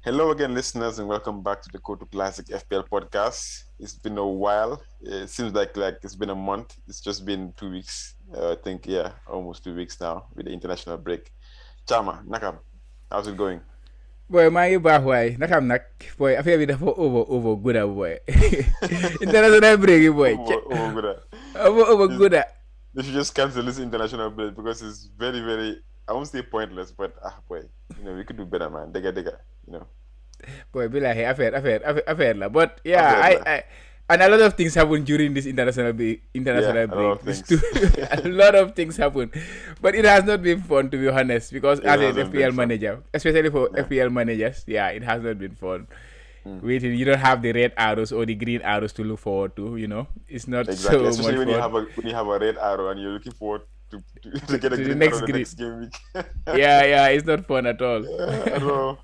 Hello again, listeners, and welcome back to the Kotu Classic FPL podcast. It's been a while. It seems like it's been a month. It's just been 2 weeks. I think, yeah, almost 2 weeks now with the international break. Chama, Nakam, how's it going? Boy, maa ngi baax waaye naka am nag boy affaire bi dafa over gudda boy international break yi boy Good. over gudda They should just cancel this international break because it's very, very, I won't say pointless, but boy, we could do better, man. Dega, you know. boy billahi affaire la but yeah Affair lah. I and a lot of things happen during this Yeah, international a lot break. of This things. too, a lot of things happen, but it has not been fun to be honest. Because It as an hasn't been FPL fun. manager, especially for Yeah. FPL managers, yeah, it has not been fun. Mm. Waiting, you don't have the red arrows or the green arrows to look forward to. It's not Exactly, so especially much when you fun. have a red arrow and you're looking forward to get a To the green arrow next the green. next game week. Yeah, it's not fun at all. Yeah, I know.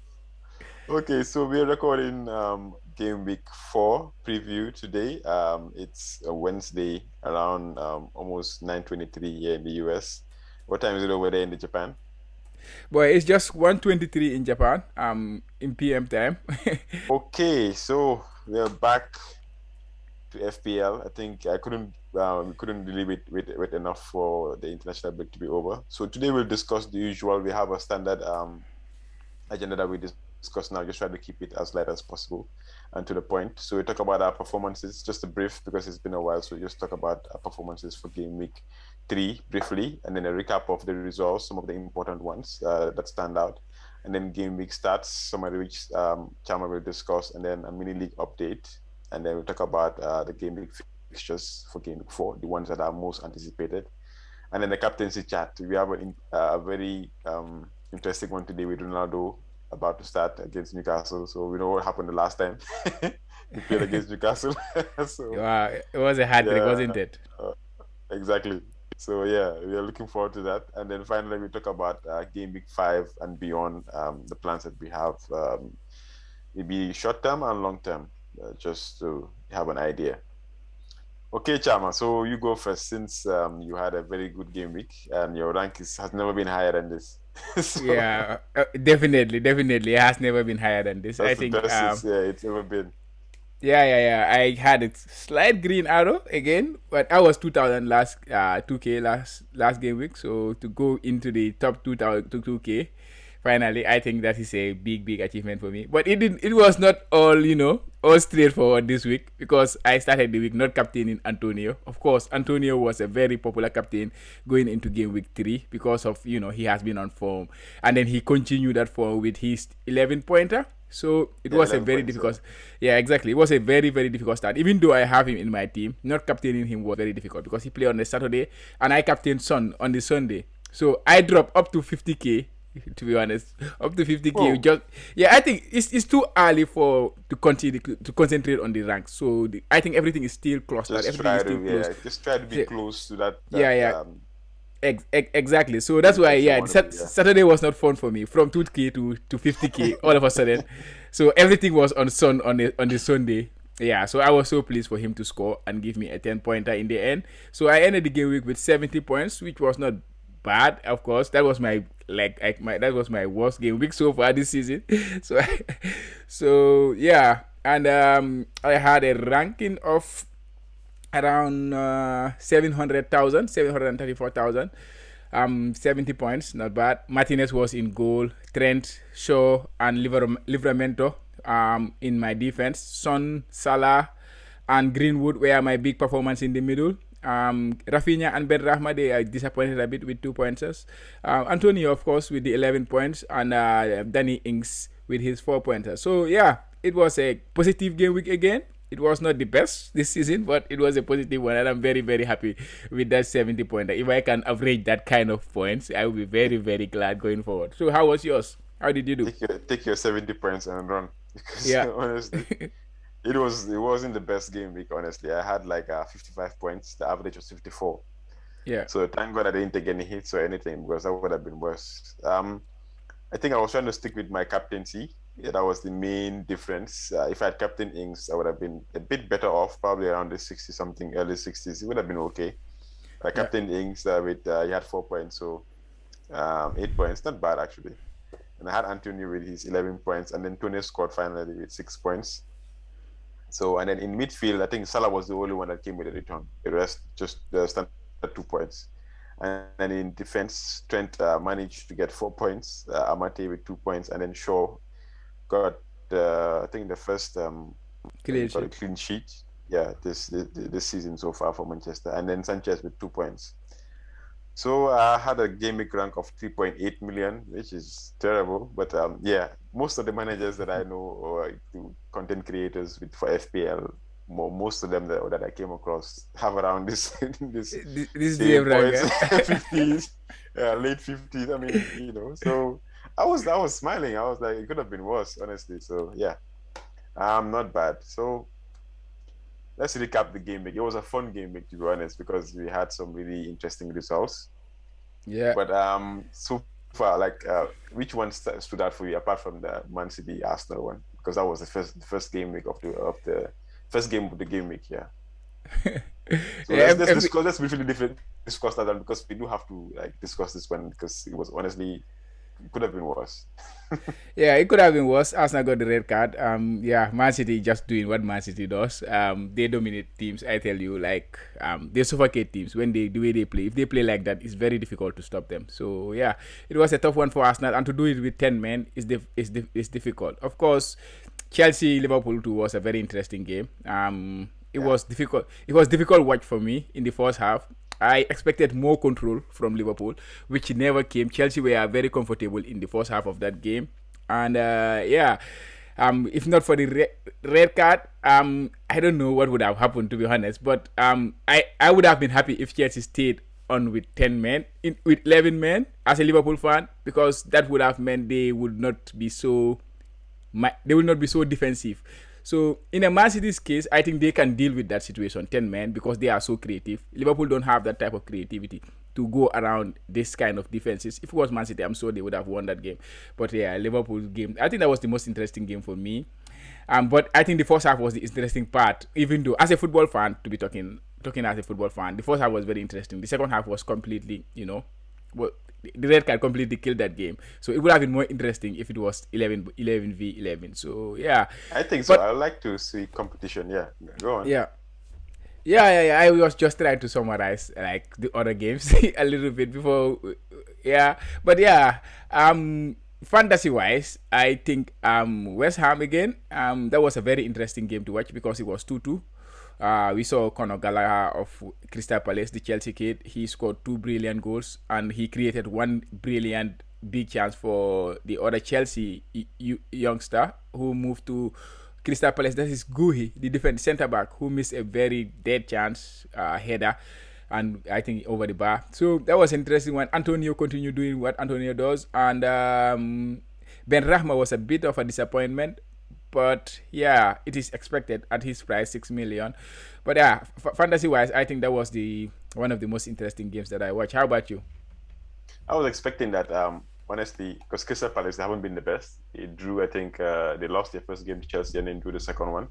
Okay, so we're recording game week 4 preview today. It's a Wednesday around almost 9:23 here in the US. What time is it over there in the Japan? Boy, it's just 1:23 in Japan. In PM time. Okay, so we're back to FPL. I think we couldn't really wait enough for the international break to be over. So today we'll discuss the usual. We have a standard agenda that we discuss now. Just try to keep it as light as possible and to the point. So we talk about our performances, just a brief because it's been a while. So we just talk about our performances for game week 3 briefly, and then a recap of the results, some of the important ones that stand out. And then game week starts, some of which Chama will discuss, and then a mini league update. And then we'll talk about the game week fixtures for game week 4, the ones that are most anticipated. And then the captaincy chat. We have a very interesting one today with Ronaldo about to start against Newcastle. So we know what happened the last time he played against Newcastle. So Wow, it was a hat trick, yeah, wasn't it? uh, exactly. So yeah, we are looking forward to that. And then finally, we talk about game week 5 and beyond, the plans that we have, maybe short term and long term, just to have an idea. Okay, Chama, so you go first since you had a very good game week and your has never been higher than this. So Yeah, definitely. It has never been higher than this. I that's the think. best it's ever been. Yeah. I had a slight green arrow again, but I was 2,000 last 2K last game week. So to go into the top 2,000 to 2K, finally, I think that is a big achievement for me. But it didn't. It was not all straightforward this week because I started the week not captaining Antonio. Of course, Antonio was a very popular captain going into game week 3 because of he has been on form, and then he continued that form with his 11 pointer. So it Yeah, was a 11 very points. difficult. Yeah, exactly. It was a very difficult start. Even though I have him in my team, not captaining him was very difficult because he played on the Saturday and I captained Son on the Sunday. So I dropped up to 50k. To be honest, up to 50k. Whoa, Just I think it's too early for to continue to concentrate on the ranks. So I think everything is still clustered. Everything is still close. just try to be So, close to that yeah. Exactly. So that's game why, that you yeah, want to be. Yeah, Saturday was not fun for me. From 2K to 50k all of a sudden. So everything was on the Sunday. Yeah, so I was so pleased for him to score and give me a 10 pointer in the end. So I ended the game week with 70 points, which was not bad. Of course, that was that was my worst game week so far this season. So so yeah, and I had a ranking of around 734,000. 70 points, not bad. Martinez was in goal. Trent, Shaw, and Livramento in my defense. Son, Salah, and Greenwood were my big performance in the middle. Rafinha and Ben Rahma, they are disappointed a bit with 2 pointers. Antonio, of course, with the 11 points, and Danny Ings with his 4 pointers. So, yeah, it was a positive game week again. It was not the best this season, but it was a positive one, and I'm very happy with that 70 pointer. If I can average that kind of points, I will be very glad going forward. So, how was yours? How did you do? take your 70 points and run because Yeah. honestly, it wasn't the best game week. Honestly, I had like 55 points. The average was 54. Yeah. So thank God I didn't take any hits or anything because that would have been worse. I think I was trying to stick with my captaincy. Yeah, that was the main difference. If I had Captain Ings, I would have been a bit better off, probably around the 60 something, early 60s. It would have been okay. Yeah. Captain Ings with he had 4 points, so 8 points, not bad actually. and I had Antonio with his 11 points, and then Tony scored finally with 6 points. So, and then in midfield, I think Salah was the only one that came with a return. The rest just the standard 2 points. And then in defense, Trent managed to get 4 points, Amate with 2 points, and then Shaw got I think the first what do Clean you call sheet. it, clean sheet. Yeah, this season so far for Manchester, and then Sanchez with 2 points. So I had a gaming rank of 3.8 million, which is terrible. But yeah, most of the managers that I know or content creators with for FPL, most of them that I came across have around this this This is the same rank. points, 50s, late 50s. I mean, so I was smiling. I was like, it could have been worse, honestly. So yeah, not bad. So let's recap the game week. It was a fun game week, to be honest, because we had some really interesting results. Yeah. But so far, like, which one stood out for you apart from the Man City Arsenal one? Because that was the first game week of the first game of the game week. Yeah. So Yeah, let's discuss. Let's briefly discuss that one because we do have to like discuss this one because it was honestly it could have been worse. yeah, it could have been worse. Arsenal got the red card. Yeah, Man City just doing what Man City does. They dominate teams. I tell you, like, they suffocate teams when they the way they play. If they play like that, it's very difficult to stop them. So yeah, it was a tough one for Arsenal, and to do it with 10 men is difficult. Of course, Chelsea Liverpool too was a very interesting game. It Yeah. was difficult. It was difficult watch for me in the first half. I expected more control from Liverpool, which never came. Chelsea were very comfortable in the first half of that game, and yeah, if not for the red card, I don't know what would have happened, to be honest. But I would have been happy if Chelsea stayed on with 10 men, with 11 men as a Liverpool fan, because that would have meant they will not be so defensive. So in a Man City's case, I think they can deal with that situation, 10 men, because they are so creative. Liverpool don't have that type of creativity to go around this kind of defenses. If it was Man City, I'm sure they would have won that game. But yeah, Liverpool's game, I think that was the most interesting game for me. But I think the first half was the interesting part, even though as a football fan, to be talking as a football fan, the first half was very interesting. The second half was completely, well, the red card completely killed that game. So it would have been more interesting if it was 11v11. So yeah, I think so. but I like to see competition. Yeah. Go on. yeah, yeah. I was just trying to summarize like the other games a little bit before. Yeah, but yeah, fantasy wise, I think West Ham again. That was a very interesting game to watch because it was 2-2. We saw Conor Gallagher of Crystal Palace, the Chelsea kid. He scored two brilliant goals and he created one brilliant big chance for the other Chelsea youngster who moved to Crystal Palace. That is Guhi, the defense centre back, who missed a very dead chance header, and I think over the bar. So that was an interesting one. Antonio continued doing what Antonio does, and Ben Rahma was a bit of a disappointment. But yeah, it is expected at his price, 6 million. But yeah, fantasy wise, I think that was the one of the most interesting games that I watched. How about you? I was expecting that, honestly, because Crystal Palace they haven't been the best. They drew, I think, they lost their first game to Chelsea and then drew the second one.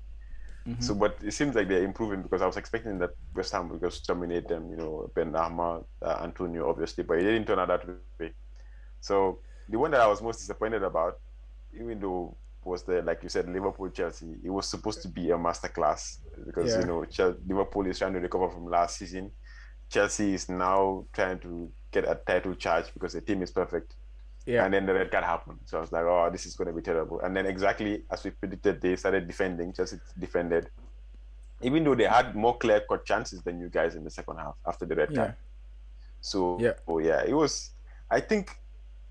Mm-hmm. So, but it seems like they're improving because I was expecting that West Ham would just dominate them. Ben Ahmad, Antonio, obviously, but it didn't turn out that way. So the one that I was most disappointed about, even though was the like you said Liverpool Chelsea, it was supposed to be a masterclass because Yeah, Liverpool is trying to recover from last season. Chelsea is now trying to get a title charge because the team is perfect. yeah, And then the red card happened. So I was like, oh, this is going to be terrible. And then exactly as we predicted, they started defending. Chelsea defended, even though they had more clear-cut chances than you guys in the second half after the red card. yeah, So yeah, yeah, it was. I think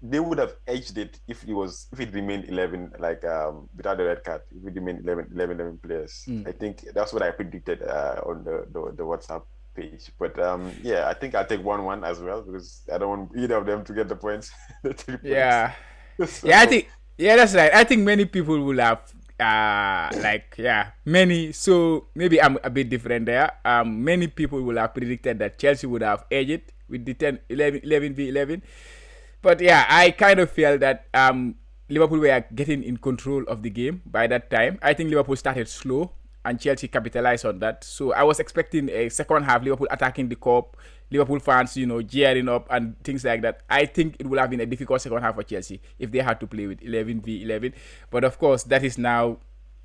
they would have edged it if it remained 11 like without the red card. If it remained 11 players, mm. I think that's what I predicted on the WhatsApp page. But yeah, I think I'll take 1-1 as well because I don't want either of them to get the points, the 3 points. yeah, yeah. I So think yeah, that's right. I think many people will have like yeah many. So maybe I'm a bit different there. Many people will have predicted that Chelsea would have edged it with the 10, 11, 11v11. But yeah, I kind of feel that Liverpool were getting in control of the game by that time. I think Liverpool started slow, and Chelsea capitalized on that. So I was expecting a second half Liverpool attacking the cup, Liverpool fans, gearing up and things like that. I think it would have been a difficult second half for Chelsea if they had to play with 11v11. But of course, that is now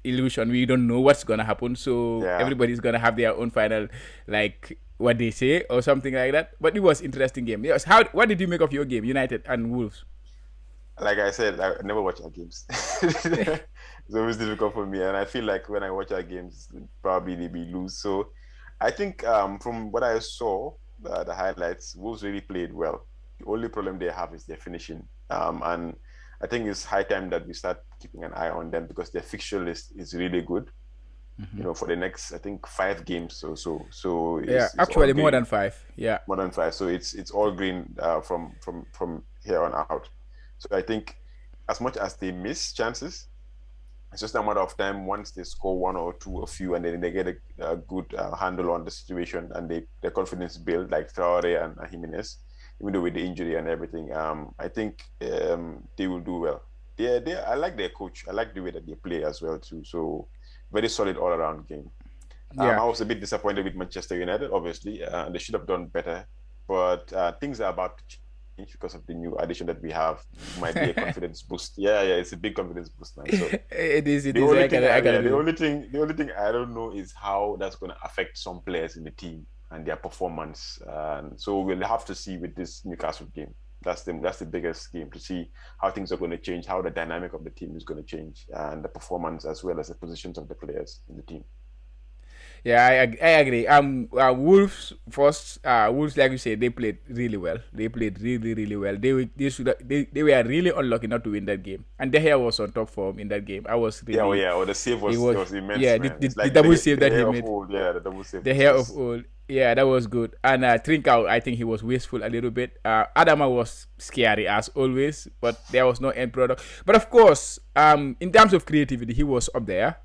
illusion. We don't know what's gonna happen, so Yeah. everybody's gonna have their own final, like what they say or something like that. But it was interesting game. Yes. What did you make of your game, United and Wolves? Like I said, I never watch our games. It's always difficult for me, and I feel like when I watch our games, probably they be lose. So I think from what I saw, the highlights, Wolves really played well. The only problem they have is their finishing, and I think it's high time that we start keeping an eye on them because their fixture list is really good. For the next, I think 5 games or so. So Yeah, it's all actually more green, than 5. Yeah. more than 5. So it's all green from here on out. So I think as much as they miss chances, it's just a matter of time once they score one or two or few, and then they get a good handle on the situation and their confidence build, like Traore and Jimenez, even though with the injury and everything. I think they will do well. I like their coach. I like the way that they play as well too. So very solid all around game. Yeah. I was a bit disappointed with Manchester United. Obviously, they should have done better, but things are about to change because of the new addition that we have. Might be a confidence boost. Yeah, it's a big confidence boost, man. So It is. the I only can, thing, I can the agree. only thing I don't know is how that's going to affect some players in the team and their performance. And so we'll have to see with this Newcastle game. That's the biggest game to see how things are going to change, how the dynamic of the team is going to change, and the performance as well as the positions of the players in the team. Yeah, I agree. Wolves first. Wolves, like you said, they played really well. They played really, really well. They were really unlucky not to win that game. And De Gea was on top form in that game. I was Yeah, oh really. yeah, the save It was it was, was immense, yeah, man. It's the like double save the that he hair of made. old. Yeah, the double save The was hair of just old. Yeah, that was good. And Trincao, I think he was wasteful a little bit. Adama was scary as always, but there was no end product. But of course, in terms of creativity, he was up there.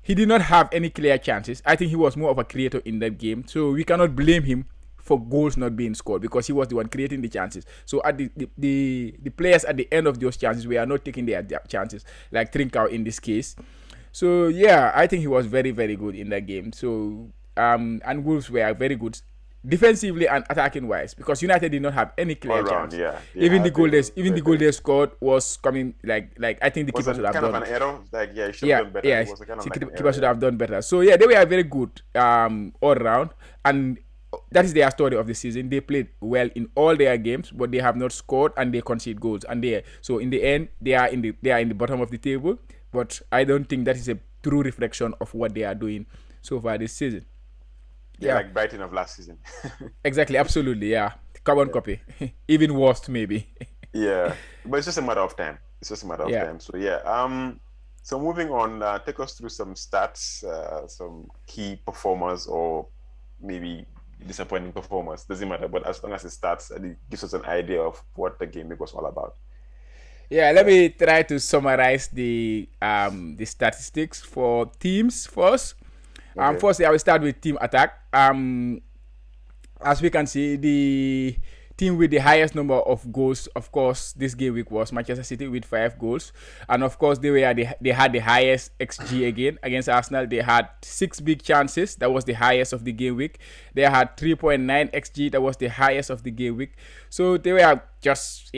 He did not have any clear chances. I think he was more of a creator in that game. So we cannot blame him for goals not being scored because he was the one creating the chances. So at the players at the end of those chances, we are not taking their chances, like Trincao in this case. So yeah, I think he was very, very good in that game. So and Wolves were very good defensively and attacking wise because United did not have any all clear round. chance. Yeah, Even the they goal they were even very, the goal very they good. scored was coming like I think the Was keeper a should have kind of done an it. error. Like yeah, you should have Yeah, done better. yeah. It was a kind of like an Keeper error. should Yeah. have done better. So yeah, they were very good all round, and that is their story of the season. They played well in all their games, but they have not scored and they concede goals. And so in the end, they are in the bottom of the table. But I don't think that is a true reflection of what they are doing so far this season. They're Yeah, like Brighton of last season. exactly, absolutely. Yeah, carbon Yeah. copy, even worse maybe. Yeah, but it's just a matter of time. It's just a matter of Yeah. time. So yeah. So moving on, take us through some stats, some key performers, or maybe disappointing performers. Doesn't matter. But as long as it starts, it gives us an idea of what the game was all about. Yeah, let me try to summarize the statistics for teams first. Okay. Firstly, I will start with team attack. As we can see, the team with the highest number of goals, of course, this game week was Manchester City with 5 goals, and of course they had the highest XG again against Arsenal. They had 6 big chances. That was the highest of the game week. They had 3.9 XG. That was the highest of the game week. So they were just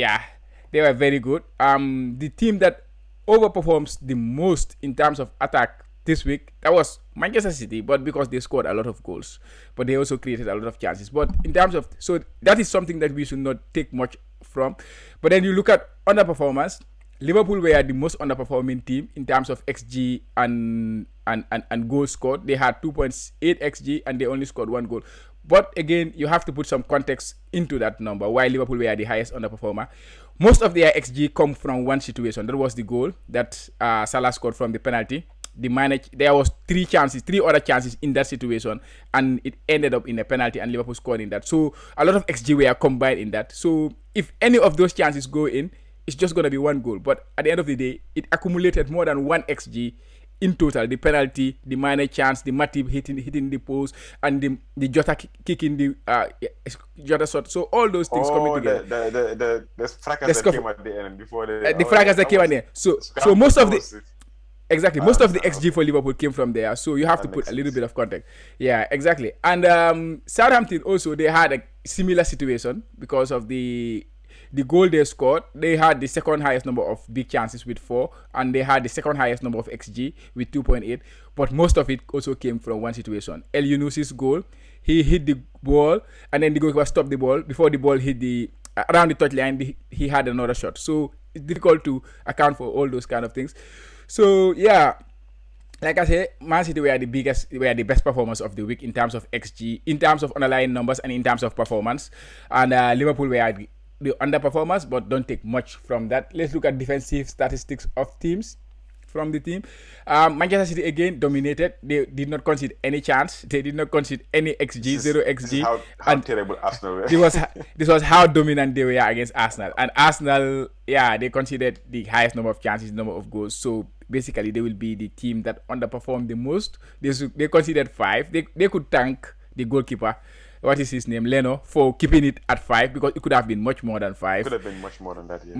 they were very good. The team that overperforms the most in terms of attack this week, that was Manchester City, but because they scored a lot of goals, but they also created a lot of chances. But in terms of, so that is something that we should not take much from. But then you look at underperformance. Liverpool were the most underperforming team in terms of XG and goals scored. They had 2.8 XG and they only scored 1 goal. But again, you have to put some context into that number. Why Liverpool were the highest underperformer? Most of their XG come from one situation. That was the goal that Salah scored from the penalty. There was 3 other chances in that situation, and it ended up in a penalty, and Liverpool scored in that. So a lot of XG were combined in that. So if any of those chances go in, it's just gonna be 1 goal. But at the end of the day, it accumulated more than 1 XG in total. The penalty, the minor chance, the Matip hitting the post, and the Jota kicking the Jota shot. So all those things coming Oh, together. the fracas that came at the end before The fracas that came in there. So most that of the was it. Exactly. Most of the XG Okay. for Liverpool came from there, so you have to That put makes a little sense. bit of context. Yeah, exactly. And Southampton also they had a similar situation because of the goal they scored. They had the second highest number of big chances with four, and they had the second highest number of XG with 2.8. But most of it also came from one situation. El Yunusi's goal, he hit the ball, and then the goalkeeper stopped the ball before the ball hit the around the touchline. He had another shot, so it's difficult to account for all those kind of things. So yeah, like I said, Man City were the best performers of the week in terms of XG, in terms of underlying numbers, and in terms of performance. And Liverpool were the underperformers, but don't take much from that. Let's look at defensive statistics of teams from the team. Manchester City again dominated. They did not concede any chance. They did not concede any This XG, is zero this is XG, how and terrible Arsenal were. this was this was how dominant they were against Arsenal. And Arsenal, yeah, they considered the highest number of chances, number of goals. So basically, they will be the team that underperformed the most. They considered five. They could thank the goalkeeper. What is his name, Leno, for keeping it at five because it could have been much more than Could five, have been much more than that, yeah.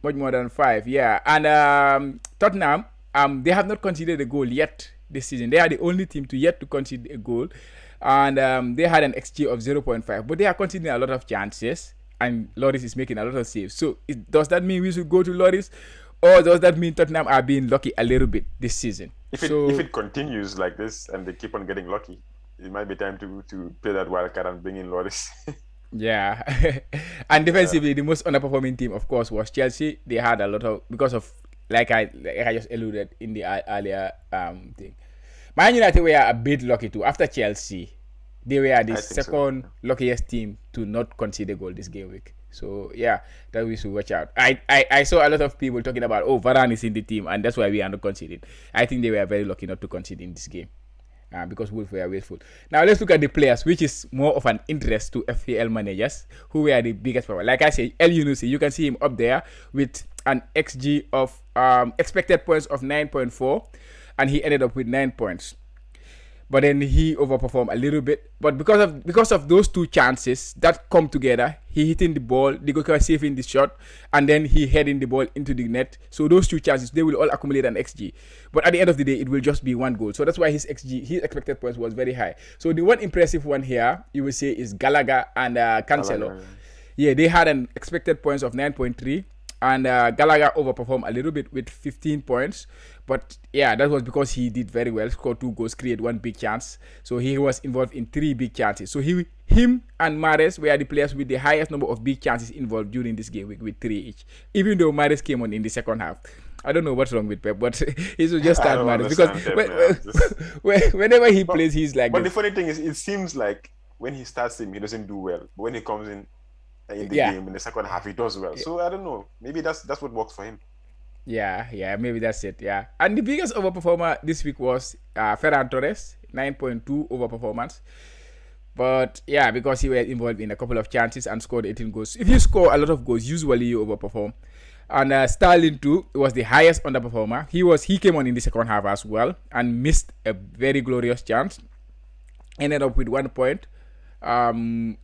much more than five. Yeah, and Tottenham, they have not conceded a goal yet this season. They are the only team to yet to concede a goal, and they had an XG of 0.5, but they are conceding a lot of chances, and Loris is making a lot of saves. So does that mean we should go to Loris, or does that mean Tottenham are being lucky a little bit this season? If So it continues like this and they keep on getting lucky, it might be time to play that wild card and bring in Loris. yeah, and Yeah, defensively, the most underperforming team, of course, was Chelsea. They had a lot of because of like I just alluded in the earlier thing. Man United were a bit lucky too. After Chelsea, they were the I think so. second luckiest team to not concede a goal this game week. So yeah, that we should watch out. I saw a lot of people talking about Varane is in the team and that's why we are not conceding. I think they were very lucky not to concede in this game. Because Wolves were wasteful. Now let's look at the players, which is more of an interest to FPL managers, who were the biggest power. Like I say, El Yunusi, you can see him up there with an XG of expected points of 9.4, and he ended up with 9 points, but then he overperformed a little bit. But because of those two chances that come together, he hitting the ball, the goalkeeper saving the shot, and then he heading the ball into the net. So those two chances they will all accumulate an XG. But at the end of the day, it will just be one goal. So that's why his XG, his expected points was very high. So the one impressive one here you will say is Gallagher and Cancelo. Gallagher. Yeah, they had an expected points of 9.3, and Gallagher overperformed a little bit with 15 points. But yeah, that was because he did very well, scored two goals, created one big chance. So he was involved in three big chances. So him and Mares were the players with the highest number of big chances involved during this game with three each. Even though Mares came on in the second half. I don't know what's wrong with Pep, but he should just I start don't Mares because understand Pep, man. whenever he But plays, he's like but the this. funny thing is, it seems like when he starts him, he doesn't do well. But when he comes in the Yeah, game in the second half, he does well. So I don't know. Maybe that's what works for him. yeah, maybe that's it. Yeah, and the biggest overperformer this week was Ferran Torres, 9.2 overperformance. But yeah, because he was involved in a couple of chances and scored 18 goals. If you score a lot of goals, usually you overperform. And Sterling too was the highest underperformer. He came on in the second half as well and missed a very glorious chance. Ended up with 1 point. And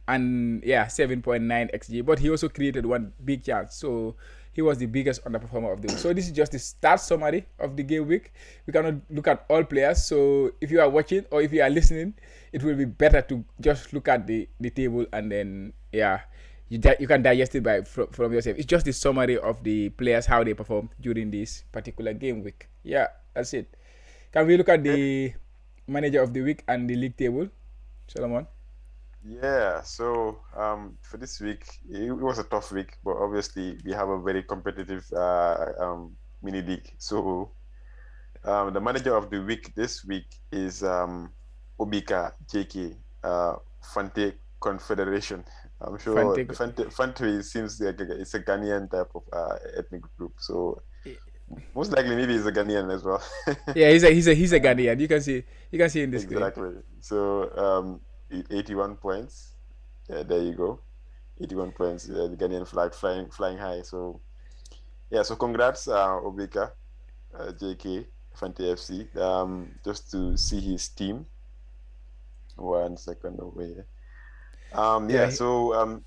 yeah, 7.9 XG. But he also created one big chance. So he was the biggest underperformer of the week. So this is just the start summary of the game week. We cannot look at all players. So if you are watching or if you are listening, it will be better to just look at the table and then yeah, you can digest it from yourself. It's just the summary of the players how they perform during this particular game week. Yeah, that's it. Can we look at Okay. the manager of the week and the league table, Solomon? Yeah. So for this week, it was a tough week, but obviously we have a very competitive mini league. So the manager of the week this week is Obika JK, Fante Confederation. I'm sure Fantastic. Fante seems like it's a Ghanaian type of ethnic group. So most likely maybe he's a Ghanaian as well. Yeah, he's a Ghanaian. You can see in the screen. Exactly. So 81 points. Yeah, there you go. 81 points. The Ghanaian flag flying high. So yeah, so congrats, Obika, JK, Fante FC. Just to see his team. 1 second over here. Yeah, Yeah, so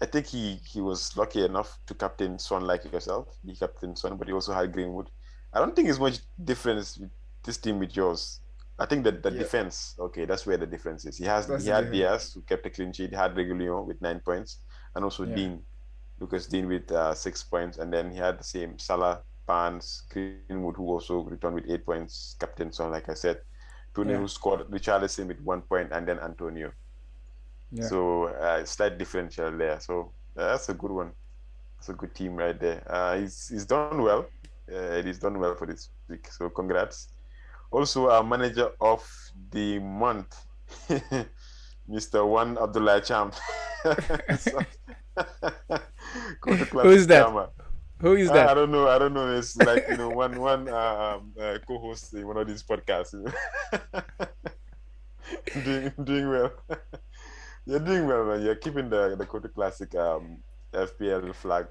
I think he was lucky enough to captain Son like yourself. He captained Son, but he also had Greenwood. I don't think it's much difference with this team with yours. I think that the Yeah, defense, okay, that's where the difference is. that's He the had difference. Diaz who kept a clean sheet, he had Regulion with 9 points, and also Yeah, Dean, Lucas Dean with 6 points, and then he had the same Salah, Barnes, Greenwood who also returned with 8 points, captain Son, like I said, Tony yeah, who scored, Richarlison with 1 point, and then Antonio. yeah. So slight differential there. So that's a good one. That's a good team right there. He's done well. He's done well for this week. So congrats. Also, our manager of the month, Mr. One Abdullah Cham. So, Kotu Who is Classic that? Chama. Who is I that? don't know. I don't know. It's like one co-host in one of these podcasts. Doing well. You're doing well, man. You're keeping the Kotu Classic FPL flag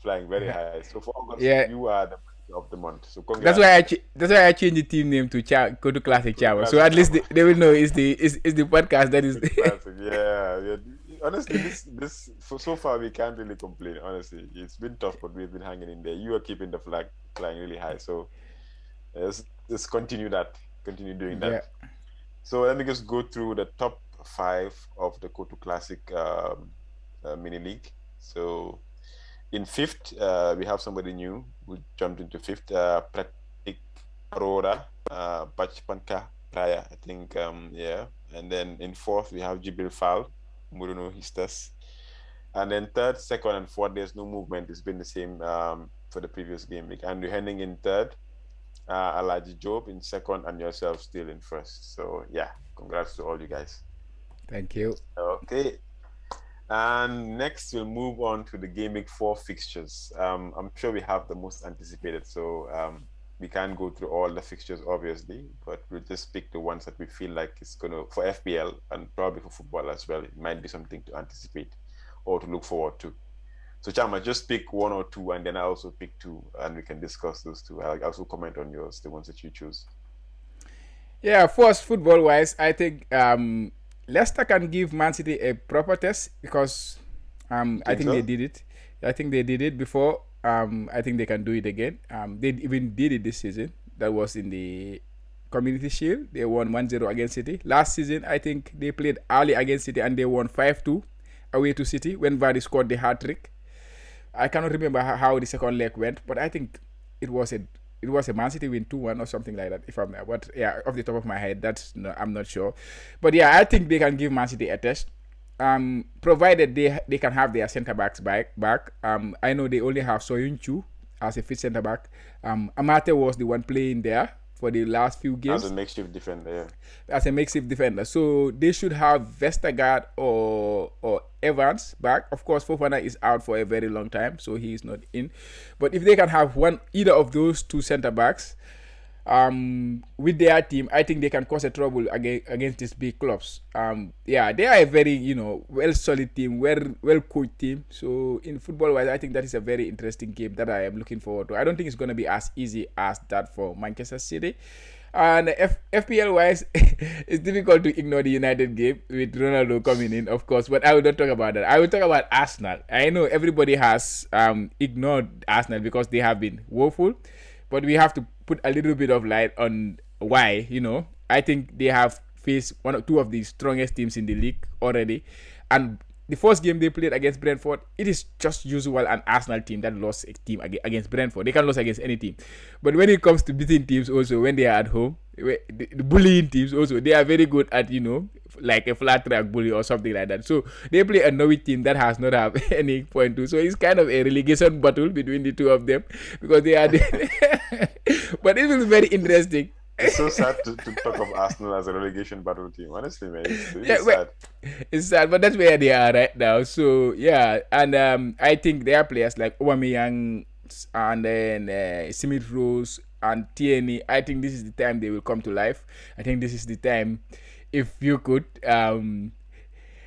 flying very high. So for August, Yeah, you are the manager of the month. So that's why congrats. that's why I changed the team name to Go to Classic Kotu Chava. So Classic at least Chama. they will know is the podcast that is. Kotu Classic. Yeah, yeah. Honestly, this so far we can't really complain. Honestly, it's been tough, but we've been hanging in there. You are keeping the flag flying really high. So let's continue that. Continue doing Yeah, that. So let me just go through the top five of the Kotu Classic mini league. So in fifth, we have somebody new who jumped into fifth, Pratik Arora, Bachpanka Praya, I think, yeah. And then in fourth, we have Jibril Fal, Muruno Histas. And then third, second, and fourth, there's no movement. It's been the same for the previous game week. Andrew Henning in third, Alaji Job in second, and yourself still in first. So, yeah, congrats to all you guys. thank you. Okay, and next, we'll move on to the Game Week 4 fixtures. I'm sure we have the most anticipated, so we can't go through all the fixtures, obviously, but we'll just pick the ones that we feel like is going to, for FPL and probably for football as well, it might be something to anticipate or to look forward to. So, Chama, just pick one or two, and then I also pick two, and we can discuss those two. I'll also comment on yours, the ones that you choose. Yeah, first football wise, I think Leicester can give Man City a proper test because You I think think they so? did it. I think they did it before. I think they can do it again. They even did it this season. That was in the Community Shield. They won 1-0 against City. Last season, I think they played early against City and they won 5-2 away to City when Vardy scored the hat trick. I cannot remember how the second leg went, but I think it was a it was a Man City win 2-1 or something like that. If I'm but yeah, off the top of my head, that's no, I'm not sure. But yeah, I think they can give Man City a test. Provided they can have their centre backs back. I know they only have Soyuncu as a fit centre back. Amate was the one playing there for the last few As a games makeshift defender, yeah. as a makeshift defender. So they should have Vestergaard or Evans back. Of course, Fofana is out for a very long time, so he is not in. But if they can have either of those two centre backs, with their team, I think they can cause a trouble against these big clubs. Yeah, they are a very well solid team, well coached team. So in football wise, I think that is a very interesting game that I am looking forward to. I don't think it's going to be as easy as that for Manchester City. And FPL wise, it's difficult to ignore the United game with Ronaldo coming in, of course. But I will not talk about that. I will talk about Arsenal. I know everybody has ignored Arsenal because they have been woeful, but we have to put a little bit of light on why. I think they have faced one or two of the strongest teams in the league already, and the first game they played against Brentford, it is just usual an Arsenal team that lost a team against Brentford. They can lose against any team. But when it comes to beating teams also, when they are at home, the bullying teams also, they are very good at, like a flat track bully or something like that. So they play a Norwich team that has not have any point to. So it's kind of a relegation battle between the two of them because they are but it was very interesting. It's so sad to talk of Arsenal as a relegation battle team. Honestly, man, it's really Yeah, sad. it's sad, but that's where they are right now. So yeah, and I think there are players like Aubameyang and then Smith Rose and Tierney. I think this is the time they will come to life. I think this is the time. If you could, if I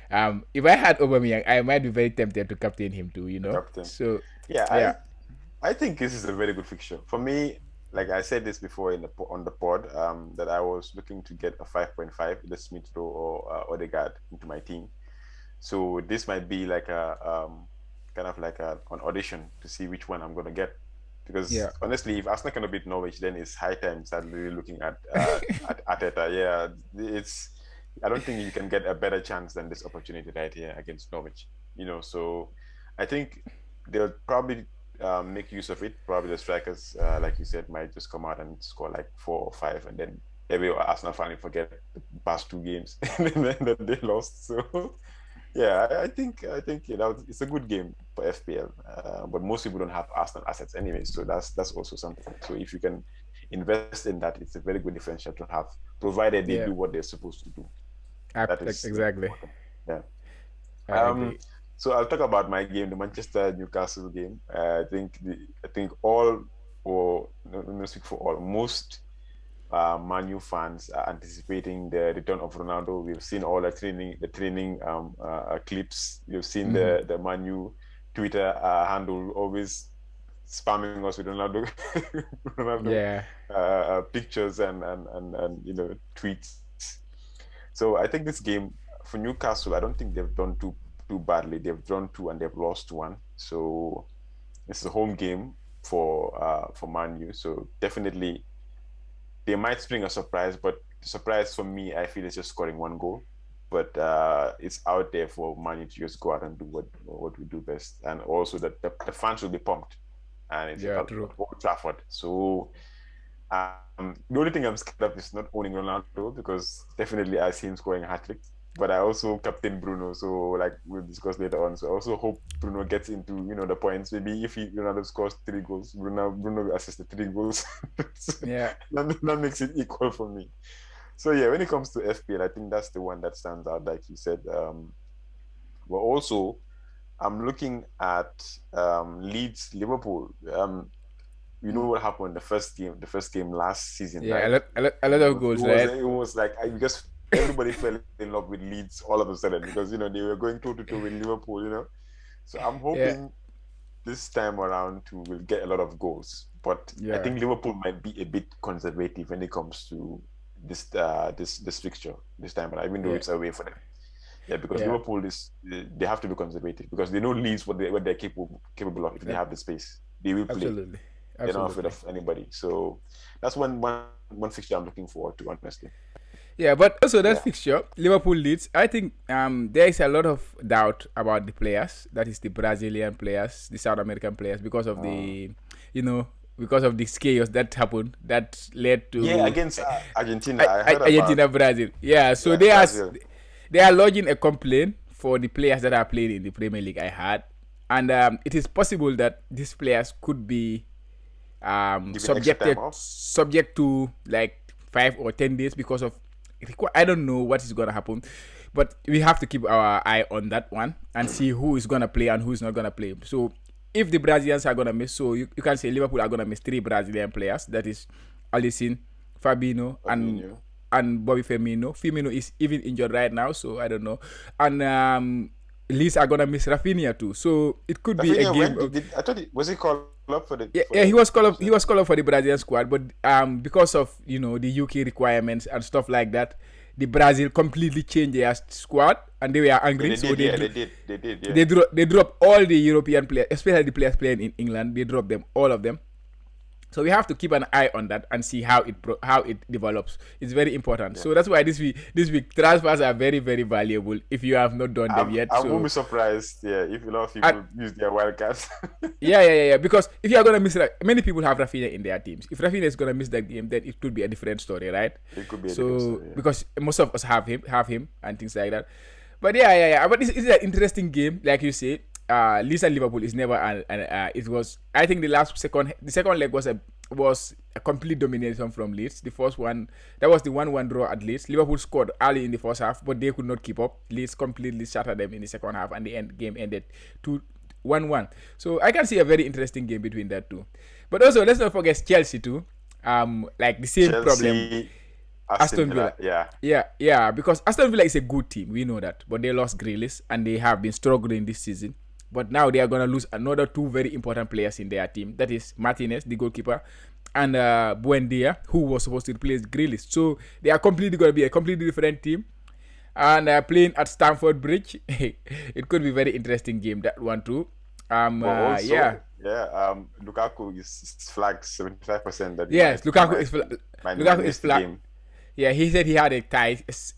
had Aubameyang, I might be very tempted to captain him too. The captain. So Yeah, yeah, I think this is a very good fixture for me. Like I said this before on the pod, that I was looking to get a 5.5, either Smith Rowe or Odegaard into my team. So this might be like a kind of like an audition to see which one I'm gonna get. Because Yeah. honestly, if Arsenal cannot beat Norwich, then it's high time start really looking at Arteta. Yeah, it's. I don't think you can get a better chance than this opportunity right here against Norwich. So I think they'll probably make use of it. Probably the strikers, like you said, might just come out and score like 4 or 5, and then every Arsenal finally forget the past 2 games and then they lost. So yeah, I think it's a good game for FPL, but most people don't have Arsenal assets anyway, so that's also something. So if you can invest in that, it's a very good differential to have, provided they Yeah. do what they're supposed to do. That is very Exactly. important. Yeah. I Um. agree. So I'll talk about my game, the Manchester Newcastle game. I think all, or no, let me speak for all, most Man U fans are anticipating the return of Ronaldo. We've seen all the training clips. We've seen Mm-hmm. the Man U Twitter handle always spamming us with Ronaldo, Ronaldo Yeah. pictures and tweets. So I think this game for Newcastle, I don't think they've done too badly. They've drawn two and they've lost one. So it's a home game for Man U. So definitely they might spring a surprise, but the surprise for me, I feel, is just scoring one goal. But it's out there for Man U to just go out and do what we do best, and also that the fans will be pumped, and it's Yeah. at True. Old Trafford. So the only thing I'm scared of is not owning Ronaldo, because definitely I see him scoring a hat trick. But I also captain Bruno, so like we'll discuss later on. So I also hope Bruno gets into the points. Maybe if Ronaldo scores 3 goals, Bruno assists the 3 goals. So Yeah. that makes it equal for me. So yeah, when it comes to FPL, I think that's the one that stands out, like you said. But also I'm looking at Leeds Liverpool. You know Mm. what happened the first game last season, Yeah. right? A It lot of was it goals, was right? it was like because everybody fell in love with Leeds all of a sudden, because they were going toe to toe with Liverpool. So I'm Yeah. hoping this time around to will get a lot of goals, but I Yeah. think Liverpool might be a bit conservative when it comes to this fixture this time around, even though Yeah. it's away for them. Yeah, because Yeah. Liverpool they have to be conservative, because they know Leeds what they're capable of if they Yep. have the space. They will play. Absolutely. They're not afraid Absolutely. of anybody. So that's one fixture I'm looking forward to, honestly. Yeah, but also that Yeah. fixture, Liverpool Leeds, I think there is a lot of doubt about the players. That is the Brazilian players, the South American players, because of Uh, you know, because of the chaos that happened that led yeah, to against Argentina, I heard about. Argentina Brazil. Yeah, so Yeah, Brazil. they are lodging a complaint for the players that are playing in the Premier League. I had, and it is possible that these players could be Giving extra time off. subject to like 5 or 10 days because of I don't know what is gonna happen, but we have to keep our eye on that one and see who is gonna play and who is not gonna play. So if the Brazilians are gonna miss, so you can say Liverpool are gonna miss 3 Brazilian players. That is Alisson, Fabinho, Fabinho. and Bobby Firmino. Firmino is even injured right now, so I don't know. And Leeds are gonna miss Rafinha too. So it could be a Rafinha game went. of I thought was he called up for the yeah, for yeah, the he was called up. He Brazilian was team? called up for the Brazilian squad, but because of the UK requirements and stuff like that, the Brazil completely changed their squad and they were Yeah, angry. they So did. Yeah, they did. Yeah. they dropped all the European players, especially the players playing in England. They dropped them, all of them. So we have to keep an eye on that and see how it develops. It's very important. Yeah. So that's why this week transfers are very very valuable if you have not done them yet. I won't So be surprised. Yeah, if a lot of I, people use their wildcards. yeah. Because if you are gonna miss, many people have Rafinha in their teams. If Rafinha is gonna miss that game, then it could be a different story, right? It could be a different So story. Yeah. because most of us have him and things like that. But yeah. But it's an interesting game, like you say. Leeds and Liverpool is never it was. I think the second leg was a complete domination from Leeds. The first one, that was the 1-1 draw at Leeds. Liverpool scored early in the first half, but they could not keep up. Leeds completely shattered them in the second half, and the game ended 2-1-1. So I can see a very interesting game between that two. But also, let's not forget Chelsea too. Like the same problem. Chelsea, Aston Aston Villa. Villa. Yeah. Yeah, because Aston Villa is a good team. We know that. But they lost Grealish and they have been struggling this season. But now they are going to lose another two very important players in their team. That is Martinez, the goalkeeper, and Buendia, who was supposed to replace Grealish. So they are completely going to be a completely different team. And playing at Stamford Bridge, it could be a very interesting game, that one too. But Yeah. also, yeah, Lukaku is flagged 75% that Yes, might Lukaku is miss the flat. game. Yeah, he said he had a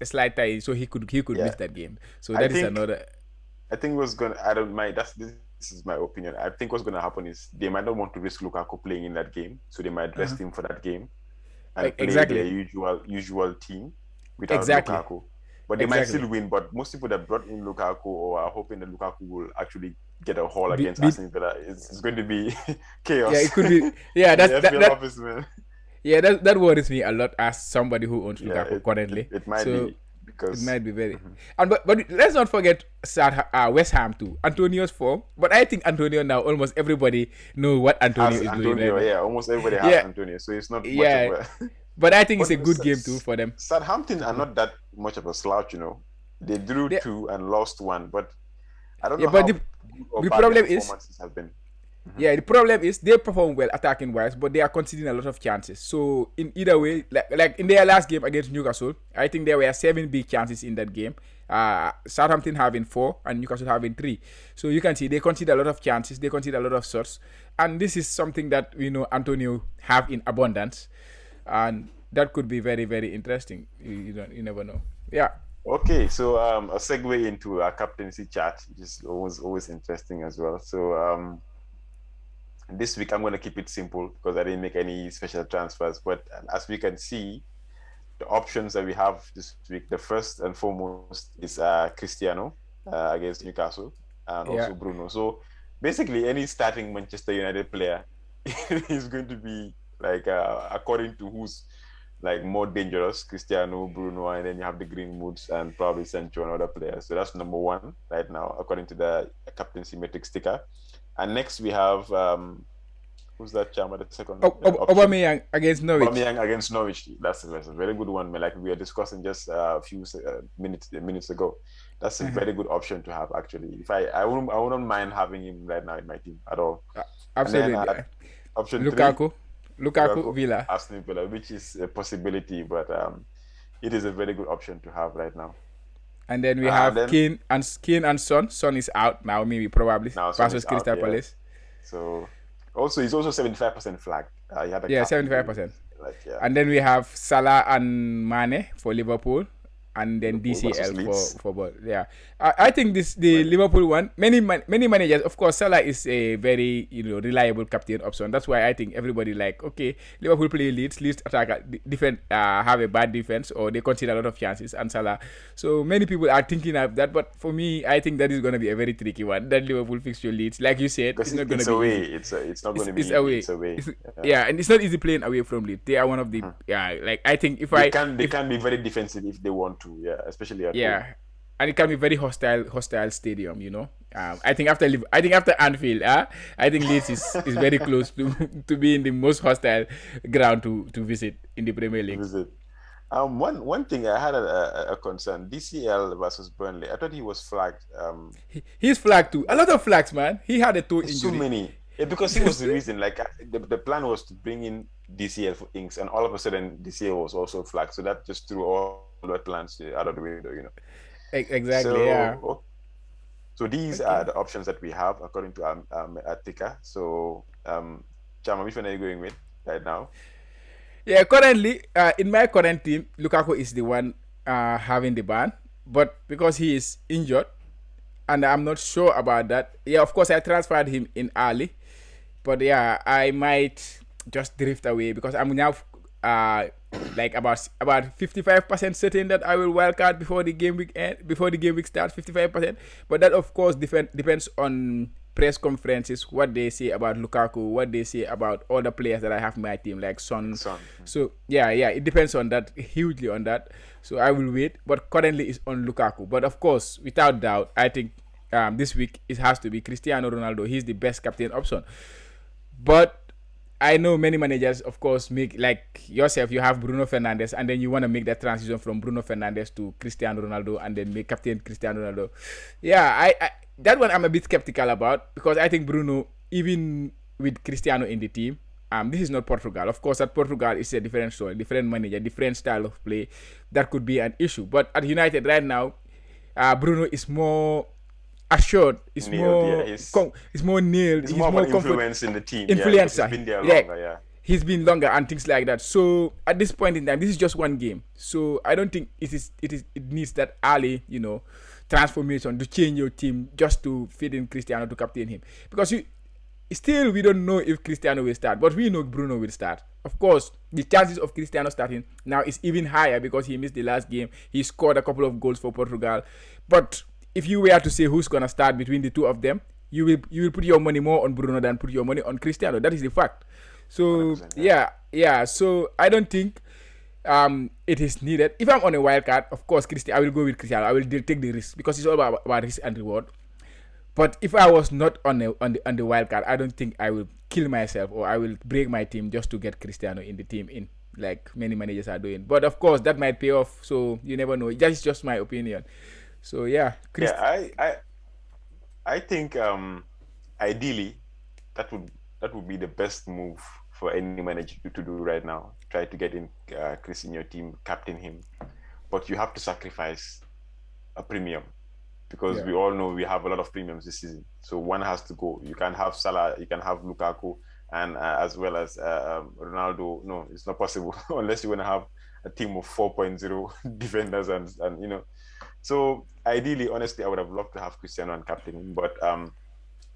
slight tie, so he could Yeah, miss that game. So I that is think another. I think what's gonna I don't mind. This is my opinion. I think what's gonna happen is they might not want to risk Lukaku playing in that game, so they might Uh-huh. rest him for that game and play their Exactly, usual team without exactly, Lukaku. But they might exactly. still win. But most people that brought in Lukaku or are hoping that Lukaku will actually get a haul Be, against be, Arsenal Villa, it's going to be yeah, chaos it could be. Yeah, in that's the FPL that. office, man. Yeah, that worries me a lot as somebody who owns Yeah, Lukaku currently. it might So be it because might be very. mhm. And but let's not forget West Ham too. Antonio's form, but I think Antonio now almost everybody know what Antonio has is doing right Antonio. now. Yeah, almost everybody has Yeah, Antonio, so it's not much of yeah. a. But I think it's But a good game too for them Southampton to are play. not that much of a slouch, you know. They drew They, two and lost one, but I don't yeah, know but how good or the bad their problem is performances have been. Mhm. yeah, the problem is they perform well attacking wise, but they are conceding a lot of chances. So in either way, like in their last game against Newcastle, I think there were 7 big chances in that game. Southampton having 4 and Newcastle having 3. So you can see they concede a lot of chances, they concede a lot of shots, and this is something that Antonio have in abundance, and that could be very very interesting. You never know. Yeah. Okay, so a segue into our captaincy chat, which is always interesting as well. So this week I'm going to keep it simple because I didn't make any special transfers. But as we can see, the options that we have this week, the first and foremost is Cristiano against Newcastle and Yeah. also Bruno. So basically, any starting Manchester United player is going to be like according to who's like more dangerous, Cristiano, Bruno, and then you have the Greenwoods and probably Sancho and other players. So that's number one right now, according to the captaincy metric sticker. And next we have who's that Chama, the second option? Aubameyang against Norwich. Aubameyang against Norwich. That's a very good one, man. Like we were discussing just a few minutes ago. That's a Uh-huh. very good option to have actually. If I wouldn't mind having him right now in my team at all. Uh, And then Absolutely. option three, Lukaku, Lukaku, Lukaku, Villa. Arsenal Villa, which is a possibility, but it is a very good option to have right now. And then we And have then Kane and Son. Son is out now, maybe probably now Son versus is out, Crystal yeah. Palace. So also he's also 75% flagged. He had a Yeah, cap 75%. injury, like yeah, And then we have Salah and Mane for Liverpool, and then Liverpool versus DCL Leeds. for ball. Yeah, I think the Right. Liverpool one. Many managers, of course, Salah is a very reliable captain option. That's why I think everybody like okay, Liverpool play Leeds attack defense have a bad defense or they concede a lot of chances and Salah. So many people are thinking of that, but for me, I think that is going to be a very tricky one. That Liverpool fixture Leeds, like you said, Because it's not going to it's be away. easy. It's not going to be It's easy. away. It's away. It's, Yeah. yeah, and it's not easy playing away from Leeds. They are one of the Mhm. like I think They if can be very defensive if they want to. Yeah, especially at home. yeah, and it can be very hostile stadium. I think after Anfield, I think Leeds is very close to to being the most hostile ground to visit in the Premier League. Visit. One thing I had a concern. DCL versus Burnley. I thought he was flagged. He's flagged too. A lot of flags, man. He had a toe There's so injury. many. Yeah, because he was the reason. Like the plan was to bring in DCL for Inks, and all of a sudden DCL was also flagged. So that just threw all the plans out of the window, you know. Exactly. Yeah. So so these are Okay. the options that we have according to Attica. So Chama, which one are you going with right now? Yeah, currently, in my current team, Lukaku is the one having the ban, but because he is injured, and I'm not sure about that. Yeah, of course, I transferred him in early, but yeah, I might just drift away because I'm now like about 55% certain that I will wildcard before the game week end, before the game week starts. 55%, but that of course depends on press conferences, what they say about Lukaku, what they say about other players that I have in my team, like Son. Son. So yeah, it depends on that, hugely on that. So I will wait, but currently it's on Lukaku. But of course, without doubt, I think this week it has to be Cristiano Ronaldo. He's the best captain option. But I know many managers, of course, make like yourself. You have Bruno Fernandes, and then you want to make that transition from Bruno Fernandes to Cristiano Ronaldo, and then make captain Cristiano Ronaldo. Yeah, I that one I'm a bit skeptical about because I think Bruno, even with Cristiano in the team, this is not Portugal. Of course, at Portugal is a different story, different manager, different style of play. That could be an issue. But at United right now, Bruno is more assured. It's nailed. Yeah, more it's more nailed. he's He's more of an more comfort influence in the team. Yeah, because he's influencer. been there Yeah, longer. Yeah, he's been longer and things like that. So at this point in time, this is just one game. So I don't think it needs that early, transformation to change your team just to fit in Cristiano to captain him. Because still we don't know if Cristiano will start, but we know Bruno will start. Of course, the chances of Cristiano starting now is even higher because he missed the last game. He scored a couple of goals for Portugal. But if you were to say who's gonna start between the two of them, you will put your money more on Bruno than put your money on Cristiano. That is the fact. So 100%. Yeah. yeah. So I don't think it is needed. If I'm on a wild card, of course, I will go with Cristiano. I will take the risk because it's all about risk and reward. But if I was not on the wild card, I don't think I will kill myself or I will break my team just to get Cristiano in the team in like many managers are doing. But of course, that might pay off. So you never know. That's just my opinion. So yeah, Yeah, I think ideally that would be the best move for any manager to do right now. Try to get in Chris in your team, captain him, but you have to sacrifice a premium because yeah, we all know we have a lot of premiums this season. So one has to go. You can have Salah, you can have Lukaku, and as well as Ronaldo. No, it's not possible unless you want to have a team of 4.0 defenders and. So ideally, honestly, I would have loved to have Cristiano and captain him, but I'm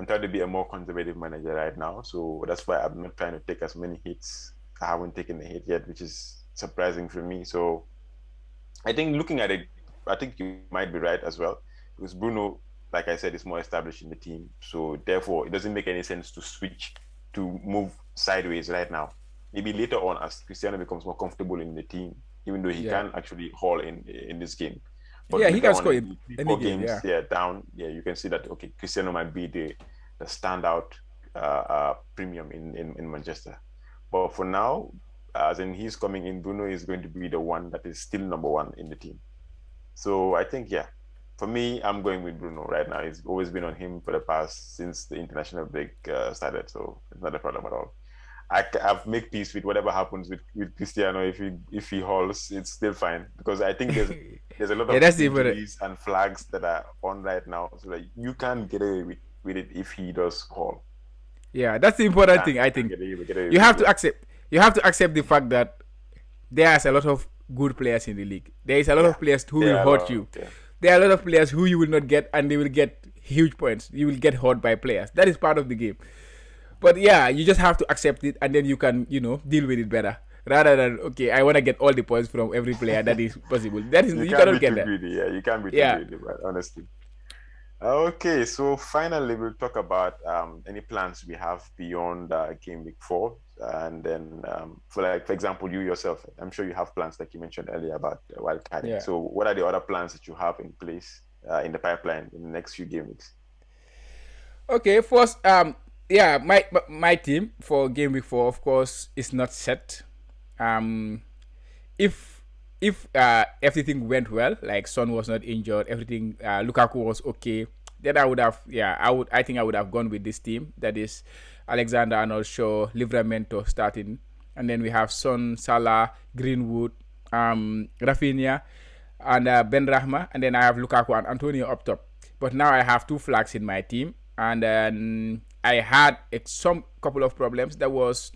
trying to be a more conservative manager right now. So that's why I'm not trying to take as many hits. I haven't taken a hit yet, which is surprising for me. So I think looking at it, I think you might be right as well. Because Bruno, like I said, is more established in the team. So therefore, it doesn't make any sense to switch to move sideways right now. Maybe later on, as Cristiano becomes more comfortable in the team, even though he yeah, can actually haul in this game. But yeah. He later can on, score in maybe three, any four game. games, Yeah, yeah, down, yeah, you can see that okay, Cristiano might be the standout premium in Manchester. But for now, as in he's coming in, Bruno is going to be the one that is still number one in the team. So I think, yeah, for me, I'm going with Bruno right now. It's always been on him for the past since the international break started. So it's not a problem at all. I've made peace with whatever happens with Cristiano. If he hauls, it's still fine because I think there's a lot yeah. of That's the important. injuries and flags that are on right now. So like you can't get away with it if he does haul. Yeah, that's the important thing. I Can't think get away you with it. have to Yeah, accept. You have to accept the fact that there's a lot of good players in the league. There is a lot yeah. of players who There will are a hurt lot. you. Yeah, There are a lot of players who you will not get, and they will get huge points. You will get hurt by players. That is part of the game. But yeah, you just have to accept it, and then you can, deal with it better. Rather than okay, I want to get all the points from every player that is possible. That is you you can't cannot be get too that. greedy. Yeah, you can't be too Yeah. greedy. But honestly. Okay, so finally, we'll talk about any plans we have beyond game week 4, and then for example, you yourself, I'm sure you have plans like you mentioned earlier about wildcarding. Yeah. So, what are the other plans that you have in place in the pipeline in the next few game weeks? Okay. First, yeah, my team for game week 4, of course, is not set. Um, if everything went well, like Son was not injured, everything Lukaku was okay, then I would have I think I would have gone with this team. That is Alexander Arnold Shaw, Livramento starting, and then we have Son, Salah, Greenwood, Rafinha, and Ben Rahma, and then I have Lukaku and Antonio up top. But now I have two flags in my team, and then I had some couple of problems. That was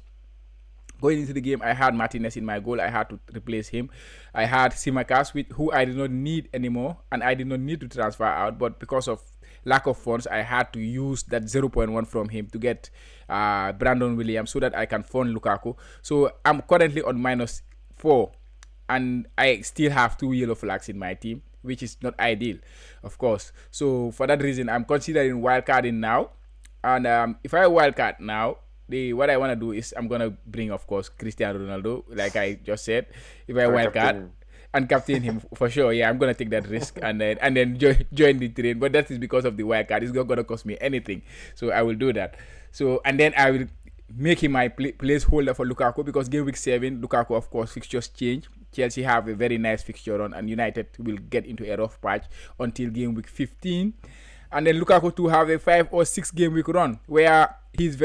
going into the game, I had Martinez in my goal. I had to replace him. I had Simakas, who I did not need anymore, and I did not need to transfer out. But because of lack of funds, I had to use that zero point 0.1 from him to get Brandon Williams so that I can fund Lukaku. So I'm currently on -4, and I still have two yellow flags in my team, which is not ideal, of course. So for that reason, I'm considering wildcarding now. And if I wildcard now, what I want to do is I'm gonna bring, of course, Cristiano Ronaldo, like I just said. If I Gonna wildcard captain. and captain him for sure, yeah, I'm gonna take that risk and then join the train. But that is because of the wildcard. It's not gonna cost me anything, so I will do that. So and then I will make him my placeholder for Lukaku because game week 7, Lukaku, of course, fixtures change. Chelsea have a very nice fixture on, and United will get into a rough patch until game week 15. And then Lukaku to have a 5 or 6 game week run where his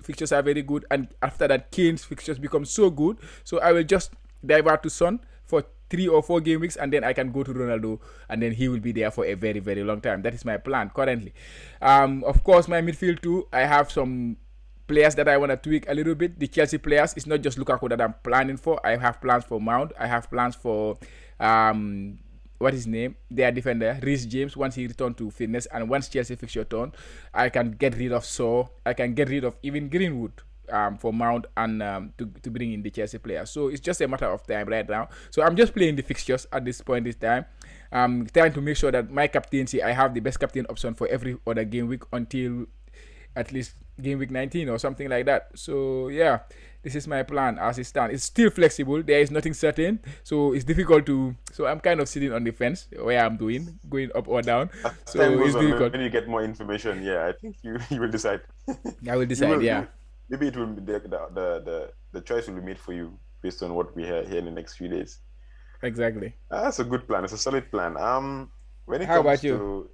fixtures are very good, and after that Kane's fixtures become so good. So I will just divert to Son for 3 or 4 game weeks, and then I can go to Ronaldo, and then he will be there for a very, very long time. That is my plan currently. Of course, my midfield too. I have some players that I want to tweak a little bit. The Chelsea players, it's not just Lukaku that I'm planning for. I have plans for Mount. I have plans for what is his name? Their defender, Reece James, once he returns to fitness, and once Chelsea fix your turn, I can get rid of Shaw. I can get rid of even Greenwood. For Mount and to bring in the Chelsea players. So it's just a matter of time right now. So I'm just playing the fixtures at this point in time. I'm trying to make sure that my captaincy, I have the best captain option for every other game week until at least game week 19 or something like that. So yeah, this is my plan as it stands. It's still flexible. There is nothing certain, so it's difficult to. So I'm kind of sitting on the fence where I'm going up or down. As time So it's goes on, difficult. when you get more information, yeah, I think you you will decide. I will decide. Yeah, Maybe it will be the choice will be made for you based on what we hear here in the next few days. exactly. That's a good plan. It's a solid plan. When it How about comes you? to,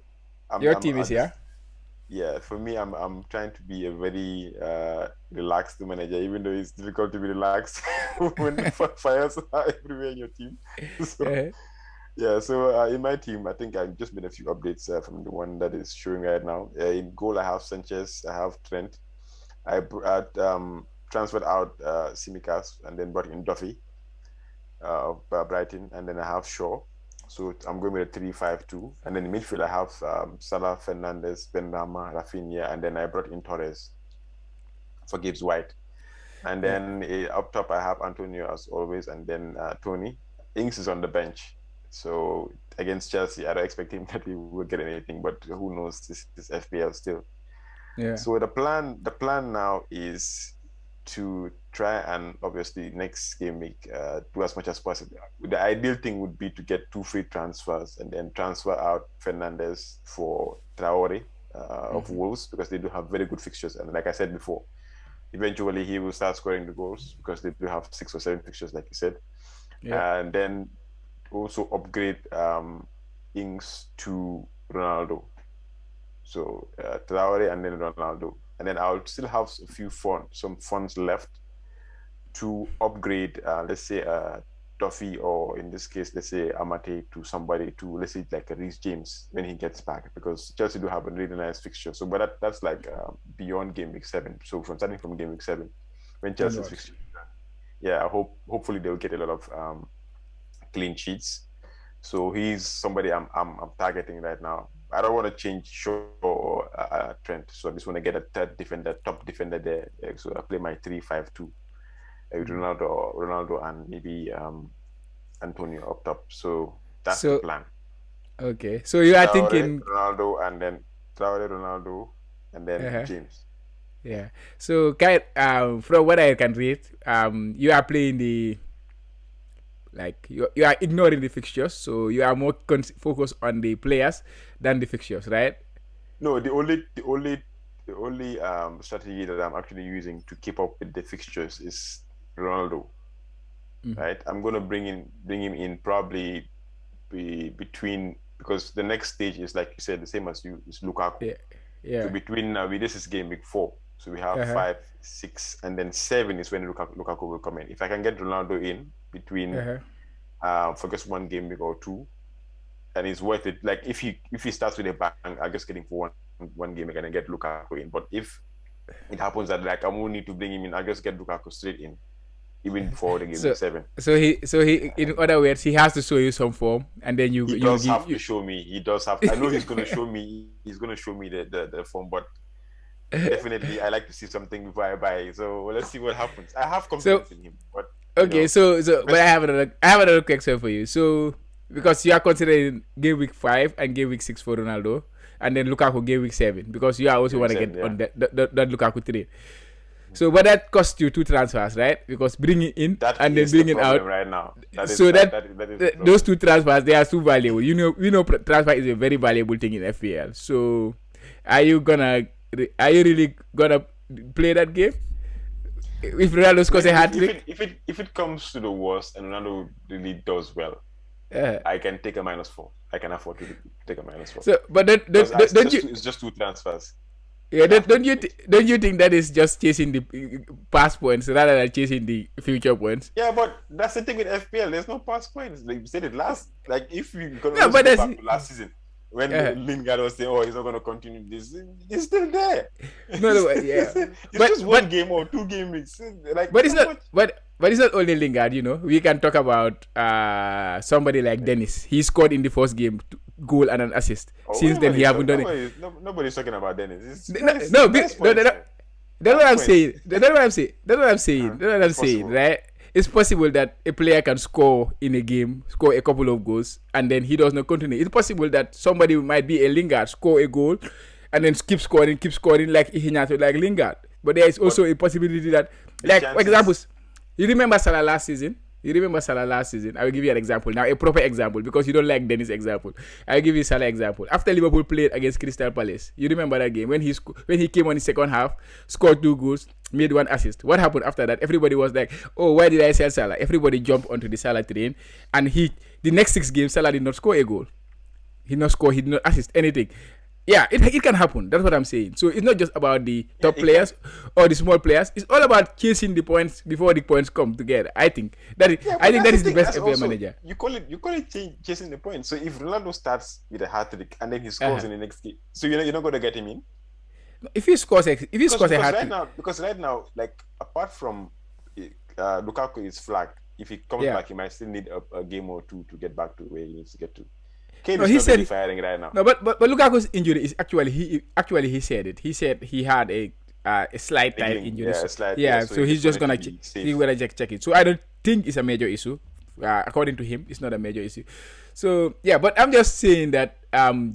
Your I'm team is just here. yeah, for me, I'm trying to be a very relaxed manager, even though it's difficult to be relaxed when the fires are everywhere in your team. So Uh-huh. yeah, so in my team, I think I've just made a few updates from the one that is showing right now. In goal, I have Sanchez, I have Trent. Transferred out Simicas and then brought in Duffy of Brighton, and then I have Shaw. So I'm going with a 3-5-2. And then in midfield, I have Salah, Fernandez, Benrahma, Rafinha, and then I brought in Torres for Gibbs White. And Yeah. then up top, I have Antonio as always, and then Tony. Ings is on the bench. So against Chelsea, I don't expect him that he will get anything, but who knows? This is FPL still. Yeah. So the plan now is to try and obviously next game week do as much as possible. The ideal thing would be to get 2 free transfers and then transfer out Fernandez for Traore of Mm-hmm. Wolves, because they do have very good fixtures, and like I said before, eventually he will start scoring the goals because they do have 6 or 7 fixtures, like you said, Yeah. and then also upgrade Ings to Ronaldo. So Traore and then Ronaldo, and then I'll still have some funds left to upgrade. Let's say Duffy, or in this case, let's say Amate, to somebody to, let's say, like a Reece James when he gets back, because Chelsea do have a really nice fixture. So, but that's like beyond game week 7. So from starting from game week 7, when Chelsea's Onwards. fixture, yeah, hopefully they'll get a lot of clean sheets. So he's somebody I'm targeting right now. I don't want to change Shaw or Trent, so I just want to get a third defender, top defender there. So I play my 3-5-2 with Mm-hmm. Ronaldo, and maybe Antonio up top. So that's the So plan. okay. So you are Traore, thinking. Ronaldo, and then Traore, Ronaldo, and then Uh-huh. James. Yeah. So kind from what I can read, you are playing the like you are ignoring the fixtures, so you are more focused on the players than the fixtures, right? No, the only strategy that I'm actually using to keep up with the fixtures is Ronaldo. Mm-hmm. Right? I'm gonna bring him in probably between, because the next stage is, like you said, the same as you, is Lukaku. Yeah. So Yeah. between this is game week 4. So we have Uh-huh. 5, 6, and then 7 is when Lukaku will come in. If I can get Ronaldo in between Uh-huh. for just one game week or two, and it's worth it. Like if he starts with a bang, I'll just get him for one game week and then get Lukaku in. But if it happens that like I won't need to bring him in, I'll just get Lukaku straight in, even before the game week So 7. so he in other words he has to show you some form, and then He you does give have to you. show me. He does have. I know he's gonna show me. He's gonna show me the form, but definitely I like to see something before I buy. So let's see what happens. I have So confidence in him, but okay, so but best. I have another question for you. So because you are considering game week 5 and game week 6 for Ronaldo, and then Lukaku game week 7, because you are also Game week want to 7, get yeah. on that Lukaku trade. So but that costs you 2 transfers, right? Because bringing in That and then is the bringing out. problem right now. That is So that is the those problem. 2 transfers, they are too valuable. Transfer is a very valuable thing in FPL. So are you gonna are you really gonna play that game if Ronaldo I scores mean, a if hat if trick? it comes to the worst and Ronaldo really does well, Uh, I can take a -4. I can afford to take a -4, so but because don't it's you just two transfers. Yeah, don't you think that is just chasing the past points rather than chasing the future points? Yeah, but that's the thing with FPL. There's no past points. Like you said it last. Like if you can No, always but go that's back to last season when uh, Lingard was saying, "Oh, he's not going to continue this," he's still there. no, yeah, It's but just one game or 2 game weeks. Like but it's how not much? but it's not only Lingard. You know, we can talk about somebody like Dennis. He scored in the first game goal and an assist. Oh, Since then, he haven't done it. Nobody's talking about Dennis. It's No, nice, no, nice no, no, points, no. man. That's what Nice I'm points. saying. That's what I'm saying. That's what I'm saying. That's what I'm It's saying, possible. right? It's possible that a player can score in a game, score a couple of goals, and then he does not continue. It's possible that somebody might be a Lingard, score a goal, and then keep scoring, like Iheanacho, like Lingard. But there is also a possibility that, The like, for chances. example, you remember Salah last season? You remember Salah last season? I will give you an example. Now, a proper example, because you don't like Dennis' example. I will give you Salah example. After Liverpool played against Crystal Palace, you remember that game when he came on the second half, scored 2 goals, made 1 assist. What happened after that? Everybody was like, "Oh, why did I sell Salah?" Everybody jumped onto the Salah train, and the next 6 games, Salah did not score a goal. He did not score. He did not assist anything. Yeah, it can happen. That's what I'm saying. So it's not just about the top players or the small players. It's all about chasing the points before the points come together. I think that is the best FPL manager. You call it chasing the point. So if Ronaldo starts with a hat trick and then he scores in the next game, so you're not going to get him in. If he scores a hat trick, because right now, like apart from Lukaku is flagged. If he comes back, he might still need a game or 2 to get back to where he needs to get to. Kane is not really firing right now. No, but Lukaku's injury is he said it. He said he had a slight thigh injury. So he's just gonna check it. So I don't think it's a major issue. According to him, it's not a major issue. So yeah, but I'm just saying that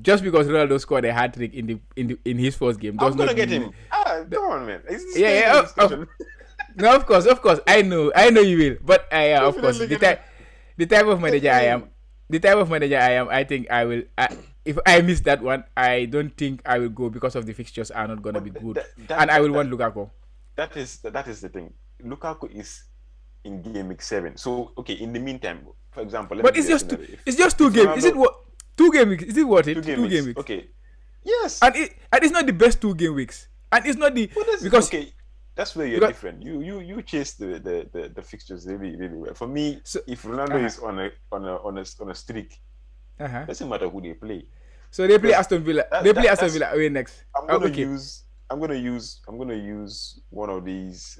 just because Ronaldo scored a hat trick in his first game, I'm gonna get him. Come on, man. No, of course, I know you will. But of course, the type of manager I am. I think I will. If I miss that one, I don't think I will go because of the fixtures are not gonna be good, and I will want Lukaku. That is the thing. Lukaku is in game week 7. So okay, in the meantime, for example, it's just 2 games. Is it what 2 game weeks? Is it worth it? 2 game weeks. Okay. Yes. And it's not the best 2 game weeks, and it's not the because okay. That's where you're different. You chase the fixtures really well. For me, if Ronaldo is on a streak, doesn't matter who they play. So they play Aston Villa. Aston Villa away next. I'm gonna use one of these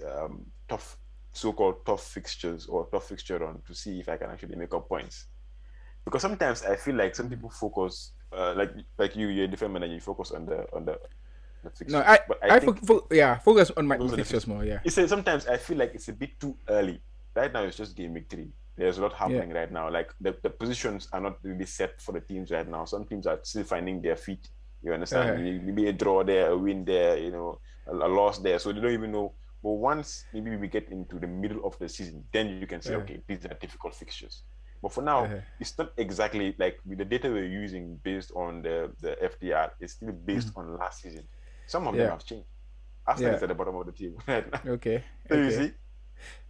so-called tough fixtures or tough fixture run to see if I can actually make up points. Because sometimes I feel like some people focus like you're a different manager. You focus on the fixtures. No, I focus on my fixtures more. Yeah. Sometimes I feel like it's a bit too early. Right now, it's just game week 3. There's a lot happening right now. Like the positions are not really set for the teams right now. Some teams are still finding their feet. You understand? Maybe a draw there, a win there, a loss there. So they don't even know. But once maybe we get into the middle of the season, then you can say, okay, these are difficult fixtures. But for now, it's not exactly like with the data we're using based on the FDR. It's still based on last season. Some of them have changed. Arsenal is at the bottom of the table right now. Okay. So you see?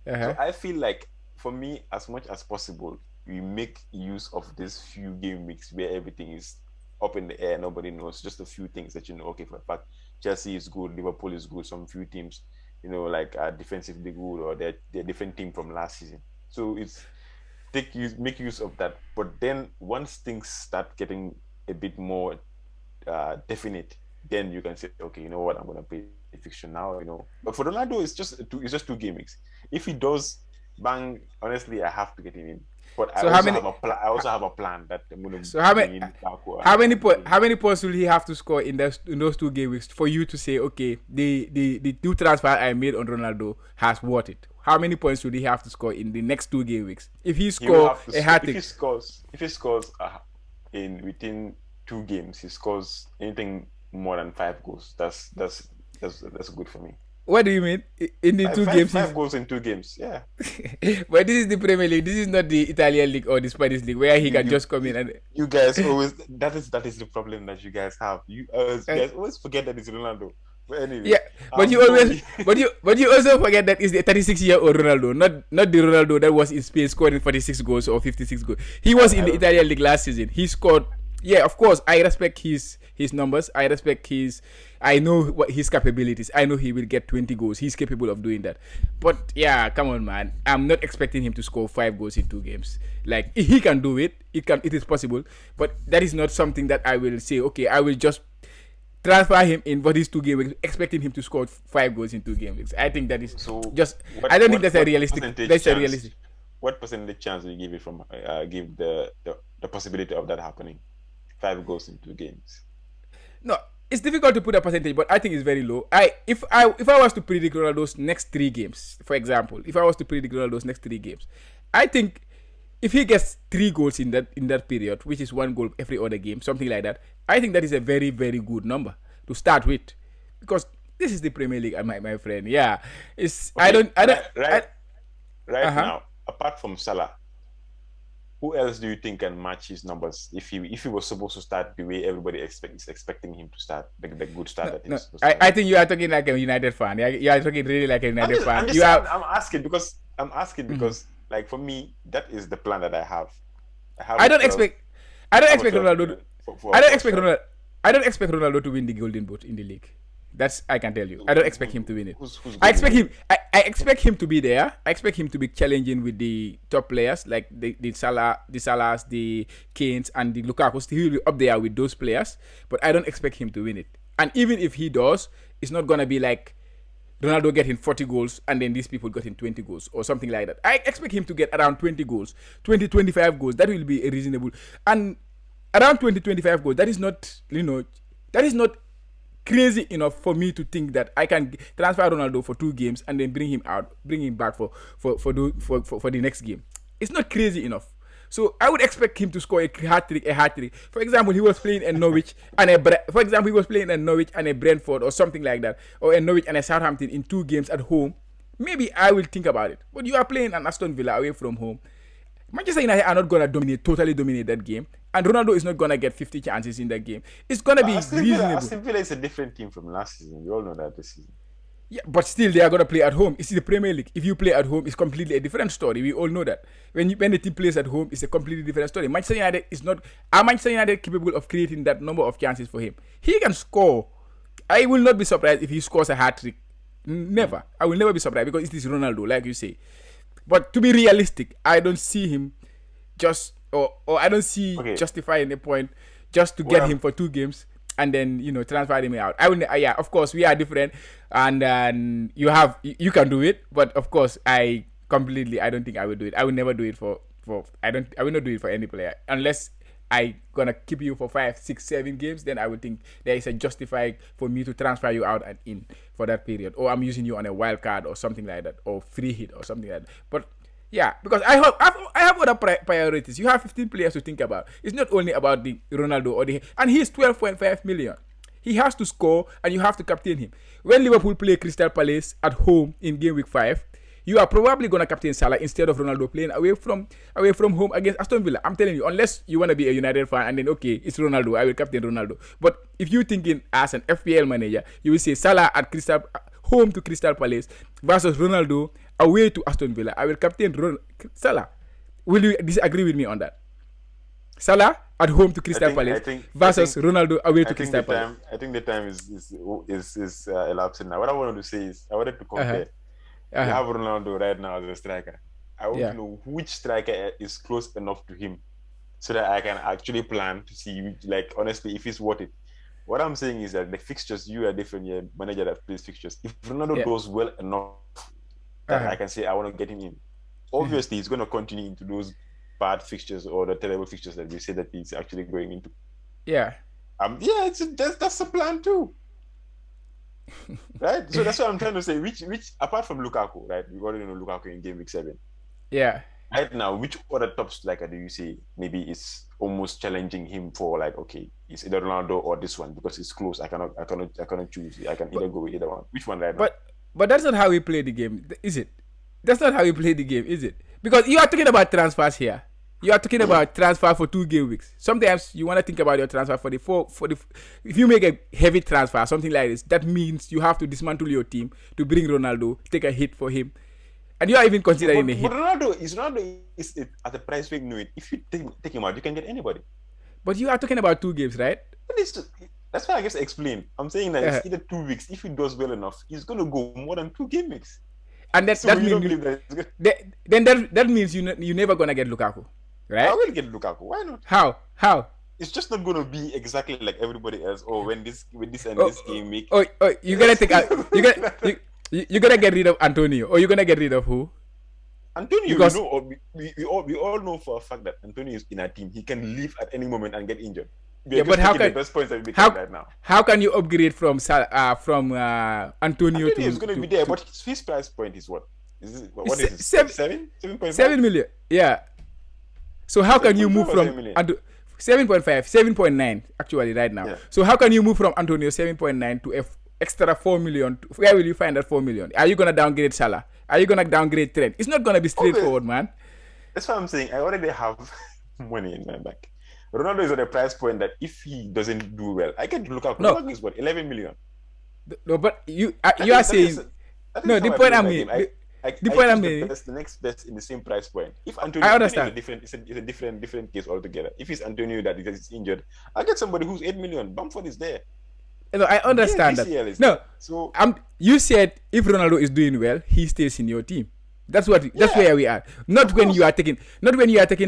So I feel like, for me, as much as possible, we make use of these few game weeks where everything is up in the air, nobody knows, just a few things that okay, for a fact, Chelsea is good, Liverpool is good, some few teams, are defensively good, or they're a different team from last season. So it's make use of that. But then once things start getting a bit more definite, then you can say, okay, you know what, I'm going to play the fixture now, But for Ronaldo, it's just 2 game weeks. If he does bang, honestly, I have to get him in. But I also have a plan that I'm going to. So how many points will he have to score in those 2 game weeks for you to say, okay, the 2 transfer I made on Ronaldo has worth it? How many points would he have to score in the next 2 game weeks if he scores a hat trick? If he scores within 2 games, he scores anything more than 5 goals. That's good for me. What do you mean? In the 2 games? 5 goals in 2 games, yeah. But this is the Premier League. This is not the Italian league or the Spanish league where he can just come in and. You guys always that is the problem that you guys have. You guys always forget that it's Ronaldo. But anyway, yeah, but you also forget that it's the 36-year-old Ronaldo, not the Ronaldo that was in Spain scoring 46 goals or 56 goals. He was in the Italian league last season. He scored Yeah, of course, I respect his numbers. I respect his. I know what his capabilities. I know he will get 20 goals. He's capable of doing that. But yeah, come on, man. I'm not expecting him to score 5 goals in 2 games. Like he can do it. It is possible. But that is not something that I will say. Okay, I will just transfer him in for these 2 games, expecting him to score 5 goals in 2 games. I think that is So just. I what don't think what that's a what realistic. percentage That's a chance? realistic. What percentage chance do you give it from give the possibility of that happening? 5 goals in 2 games. No, it's difficult to put a percentage, but I think it's very low. If I was to predict Ronaldo's next 3 games, for example, if I was to predict Ronaldo's next 3 games, I think if he gets 3 goals in that period, which is 1 goal every other game, something like that, I think that is a very very good number to start with, because this is the Premier League, my friend. Yeah, it's Okay, I don't right uh-huh. now, apart from Salah, who else do you think can match his numbers if he was supposed to start the way everybody is expecting him to start, the good start No, that no. he's supposed to I have? think you are talking like a United fan. You are talking really like a I'm United just fan. I'm just You have. I'm asking Mhm. because like for me that is the plan that I have. I have I a don't 12 expect. I don't I have a expect 12 Ronaldo. million I don't for a expect striker. Ronaldo. I don't expect Ronaldo to win the Golden Boot in the league. That's I can tell you. I don't expect him to win it. Who's I going to expect win him. it? I expect him to be there. I expect him to be challenging with the top players like the Salahs, the Kanes, and the Lukaku's. He will be up there with those players. But I don't expect him to win it. And even if he does, it's not gonna be like Ronaldo getting 40 goals and then these people getting 20 goals or something like that. I expect him to get around 20 goals, 20, 25 goals. That will be a reasonable. And around 20, 25 goals, that is not, that is not crazy enough for me to think that I can transfer Ronaldo for 2 games and then bring him back for the next game. It's not crazy enough. So I would expect him to score a hat trick, For example, he was playing in Norwich and for example, he was playing in Norwich and a Brentford or something like that, or a Norwich and a Southampton in 2 games at home. Maybe I will think about it. But you are playing an Aston Villa away from home. Manchester United are not gonna totally dominate that game, and Ronaldo is not gonna get 50 chances in that game. It's gonna But be reasonable. Aston Villa is a different team from last season. We all know that this season. Yeah, but still they are gonna play at home. It's the Premier League. If you play at home, it's completely a different story. We all know that. When the team plays at home, it's a completely different story. Manchester United is not. Are Manchester United capable of creating that number of chances for him? He can score. I will not be surprised if he scores a hat trick. Mm. Never. I will never be surprised because it is Ronaldo, like you say. But to be realistic, I don't see him or I don't see Okay, justifying a point just to what get I'm him for 2 games and then transfer him out. I will, yeah, of course we are different, and you can do it, but of course I don't think I will do it. I will never do it for I will not do it for any player unless I gonna keep you for 5, 6, 7 games. Then I would think there is a justified for me to transfer you out and in for that period, or I'm using you on a wild card or something like that, or free hit or something like that. But yeah, because I have other priorities. You have 15 players to think about. It's not only about the Ronaldo and he's 12.5 million. He has to score, and you have to captain him. When Liverpool play Crystal Palace at home in game week 5, you are probably gonna captain Salah instead of Ronaldo playing away from home against Aston Villa. I'm telling you, unless you wanna be a United fan and then okay, it's Ronaldo, I will captain Ronaldo. But if you thinking as an FPL manager, you will say Salah at Crystal home to Crystal Palace versus Ronaldo away to Aston Villa. I will captain Salah. Will you disagree with me on that? Salah at home to I Crystal think I Palace think I versus think Ronaldo away I to think Crystal Palace. the time is elapsing now. What I wanted to say is I wanted to Uh huh. compare. Uh We huh. have Ronaldo right now as a striker. I want to Yeah. know which striker is close enough to him so that I can actually plan to see, like, honestly, if it's worth it. What I'm saying is that the fixtures, you are different, you're a manager that plays fixtures. If Ronaldo Yeah. does well enough Uh that huh. I can say I want to get him in, obviously he's going to continue into those bad fixtures or the terrible fixtures that we say that he's actually going into. Yeah. Yeah, that's the plan too, right? So that's what I'm trying to say. Which apart from Lukaku, right? We already know Lukaku in game week 7. Yeah. Right now, which other top striker do you say maybe is almost challenging him for, like, okay, it's either Ronaldo or this one because it's close. I cannot choose. I can either But go with either one. Which one right now? but but that's not how we play the game, is it? That's not how we play the game, is it? Because you are talking about transfers here. You are talking about transfer for 2 game weeks. Sometimes you want to think about your transfer for the four for the. If you make a heavy transfer, something like this, that means you have to dismantle your team to bring Ronaldo, take a hit for him, and you are even So, considering a but hit. Ronaldo is at the price we know it. If you take him out, you can get anybody. But you are talking about 2 games, right? But that's why I guess I explained. I'm saying that Uh, it's either 2 weeks. If he does well enough, he's gonna go more than 2 game weeks. and So that you means don't believe that it's good. then that means you never gonna get Lukaku, I right? will get Lukaku. Why not? How? It's just not gonna be exactly like everybody else. Oh, when this and Oh, this game week. you gonna take out you gonna get rid of Antonio, or you gonna get rid of who? Antonio, you Because know, we all know for a fact that Antonio is in our team. He can leave at any moment and get injured. We are yeah, but just taking the best points that we can right now. how can you upgrade from Antonio Antonio is going to be there, but his price point is what? What is it? 7.5? 7 million? Yeah. So how can you 7.5 move or from 7 million? 7.5, 7.9 actually right now? Yeah. So how can you move from Antonio 7.9 to extra 4 million? Where will you find that 4 million? Are you gonna downgrade Salah? Are you gonna downgrade Trent? It's not gonna be straightforward, man. That's what I'm saying. I already have money in my bank. Ronaldo is at a price point that if he doesn't do well, I can look out. No. Lukaku is what, 11 million? No, but you are saying no. The point I mean, the point I mean, the next best in the same price point. If Antonio, I understand. it's a different case altogether. If it's Antonio that is injured, I'll get somebody who's 8 million. Bamford is there. No, I understand that. No, so you said if Ronaldo is doing well, he stays in your team. That's where we are. Not when you are taking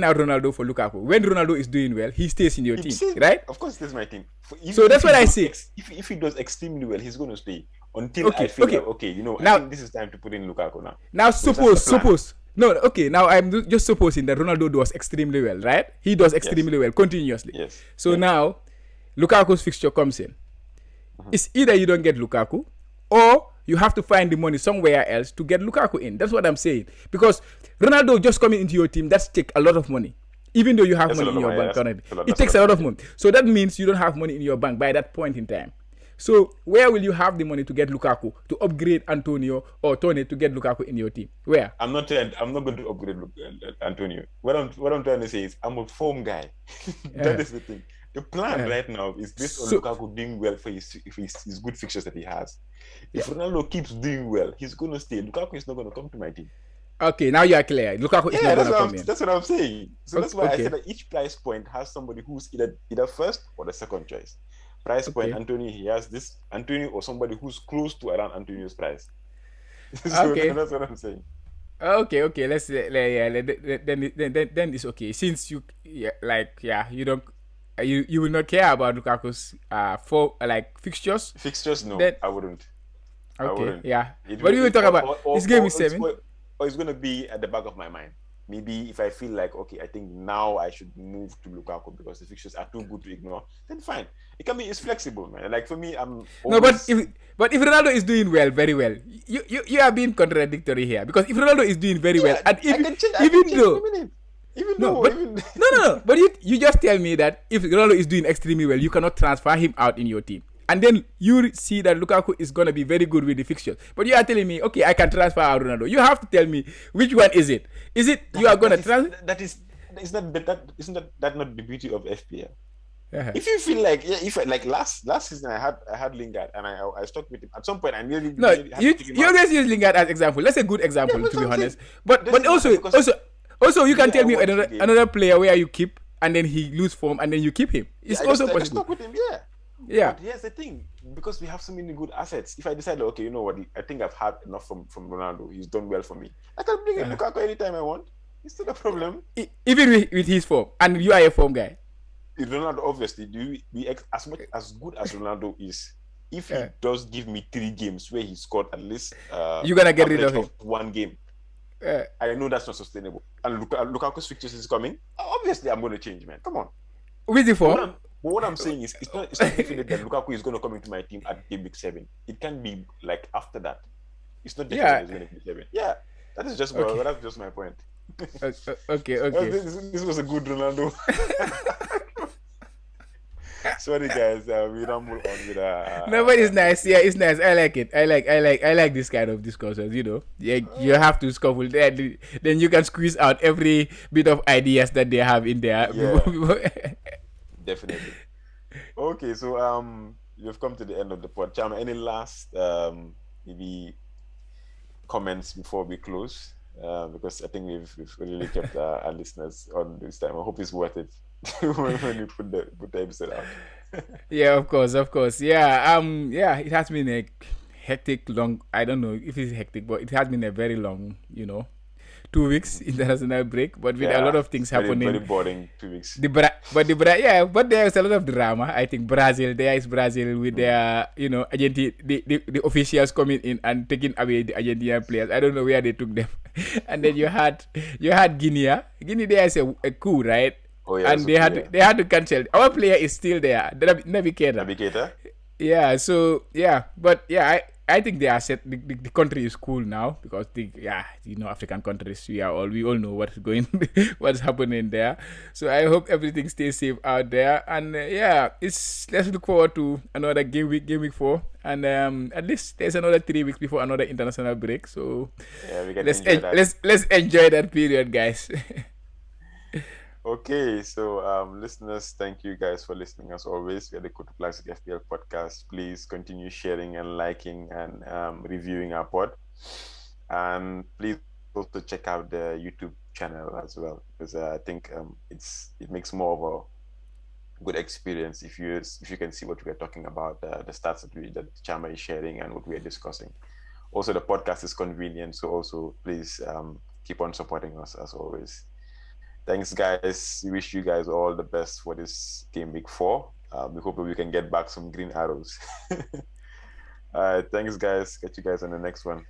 out Ronaldo for Lukaku. When Ronaldo is doing well, he stays in your team, right? Of course, this is my team. So that's what I say. If he does extremely well, he's going to stay until I feel like, okay, now, I think this is time to put in Lukaku now. Now suppose. No, okay. Now I'm just supposing that Ronaldo does extremely well, right? He does extremely well continuously. Yes. So now, Lukaku's fixture comes in. It's either you don't get Lukaku, or you have to find the money somewhere else to get Lukaku in. That's what I'm saying. Because Ronaldo just coming into your team, that's take a lot of money. Even though you have money in your bank currently. It takes a lot of money. So that means you don't have money in your bank by that point in time. So where will you have the money to get Lukaku, to upgrade Antonio or Tony to get Lukaku in your team? Where? I'm not going to upgrade Antonio. What I'm trying to say is I'm a form guy. That is the thing. The plan right now is based on Lukaku doing well for his good fixtures that he has. If Ronaldo keeps doing well, he's going to stay. Lukaku is not going to come to my team. Okay, now you are clear. Lukaku is not going to come in. That's what I'm saying. So that's why I said that each price point has somebody who's either first or the second choice. Price point, Antonio, he has this Antonio or somebody who's close to around Antonio's price. So that's what I'm saying. Okay. Let's then it's okay. Since you you don't. You will not care about Lukaku's fixtures. Fixtures, no, I wouldn't. Okay, yeah. What do you talk about? This game is 7. Or it's gonna be at the back of my mind. Maybe if I feel like, okay, I think now I should move to Lukaku because the fixtures are too good to ignore, then fine. It's flexible, man. Like for me, I'm always... No, but if Ronaldo is doing well, very well, you are being contradictory here, because if Ronaldo is doing very well, and but you just tell me that if Ronaldo is doing extremely well, you cannot transfer him out in your team. And then you see that Lukaku is going to be very good with the fixtures. But you are telling me, okay, I can transfer out Ronaldo. You have to tell me which one is it. Is it you are going to transfer? Isn't that not the beauty of FPL? If you feel like, last season I had Lingard and I stuck with him. At some point I nearly you always use Lingard as example. That's a good example, to be honest. But also you can tell me another player where you keep and then he lose form and then you keep him. It's also possible. I stuck with him, yeah. But here's the thing, because we have so many good assets. If I decide, okay, you know what, I think I've had enough from Ronaldo. He's done well for me. I can bring in Lukaku anytime I want. It's not a problem. Even with his form, and you are a form guy. Ronaldo, obviously, as good as Ronaldo is, if he does give me 3 games where he scored at least you're gonna get rid of him. 1 game. I know that's not sustainable. And Lukaku's fixtures is coming. Obviously, I'm going to change, man. Come on. With the form. But what I'm saying is, it's not definite that Lukaku is going to come into my team at game week 7. It can be like after that. It's not definite it's going to be 7. Yeah, that's just my point. Okay. This was a good Ronaldo. Sorry, guys. We ramble on with no, but it's nice. Yeah, it's nice. I like it. I like this kind of discussions. You have to scuffle there. Then you can squeeze out every bit of ideas that they have in there. Yeah. Definitely. Okay, so you've come to the end of the pod. Cham, any last maybe comments before we close? Because I think we've really kept our listeners on this time. I hope it's worth it. when you put the episode out. Yeah, of course, of course. Yeah, it has been a hectic, long. I don't know if it's hectic, but it has been a very long, 2 weeks Mhm. international break. But with a lot Yeah, of things it's very happening, boring 2 weeks. yeah, but there's a lot of drama. I think Brazil, there is Brazil with Mm. their, Argentine, the officials coming in and taking away the Argentinian players. I don't know where they took them. And then you had Guinea. Guinea, there is a coup, right? Oh yeah, And so cool. Yeah, they had to cancel. Our player is still there, Navigator. navigator. Yeah, so yeah, but yeah, I think they are set. The country is cool now because African countries, we all know what's going what's happening there. So I hope everything stays safe out there. And yeah, let's look forward to another game week 4, and at least there's another 3 weeks before another international break. So Yeah, we can let's enjoy that. let's enjoy that period, guys. Okay, so listeners, thank you guys for listening as always. We are the Kotu Classic FPL podcast. Please continue sharing and liking and reviewing our pod. And please also check out the YouTube channel as well, because I think it makes more of a good experience if you can see what we are talking about, the stats that Chama is sharing and what we are discussing. Also, the podcast is convenient, so also please keep on supporting us as always. Thanks, guys. We wish you guys all the best for this game week 4. We hope that we can get back some green arrows. All right, thanks, guys. Catch you guys on the next one.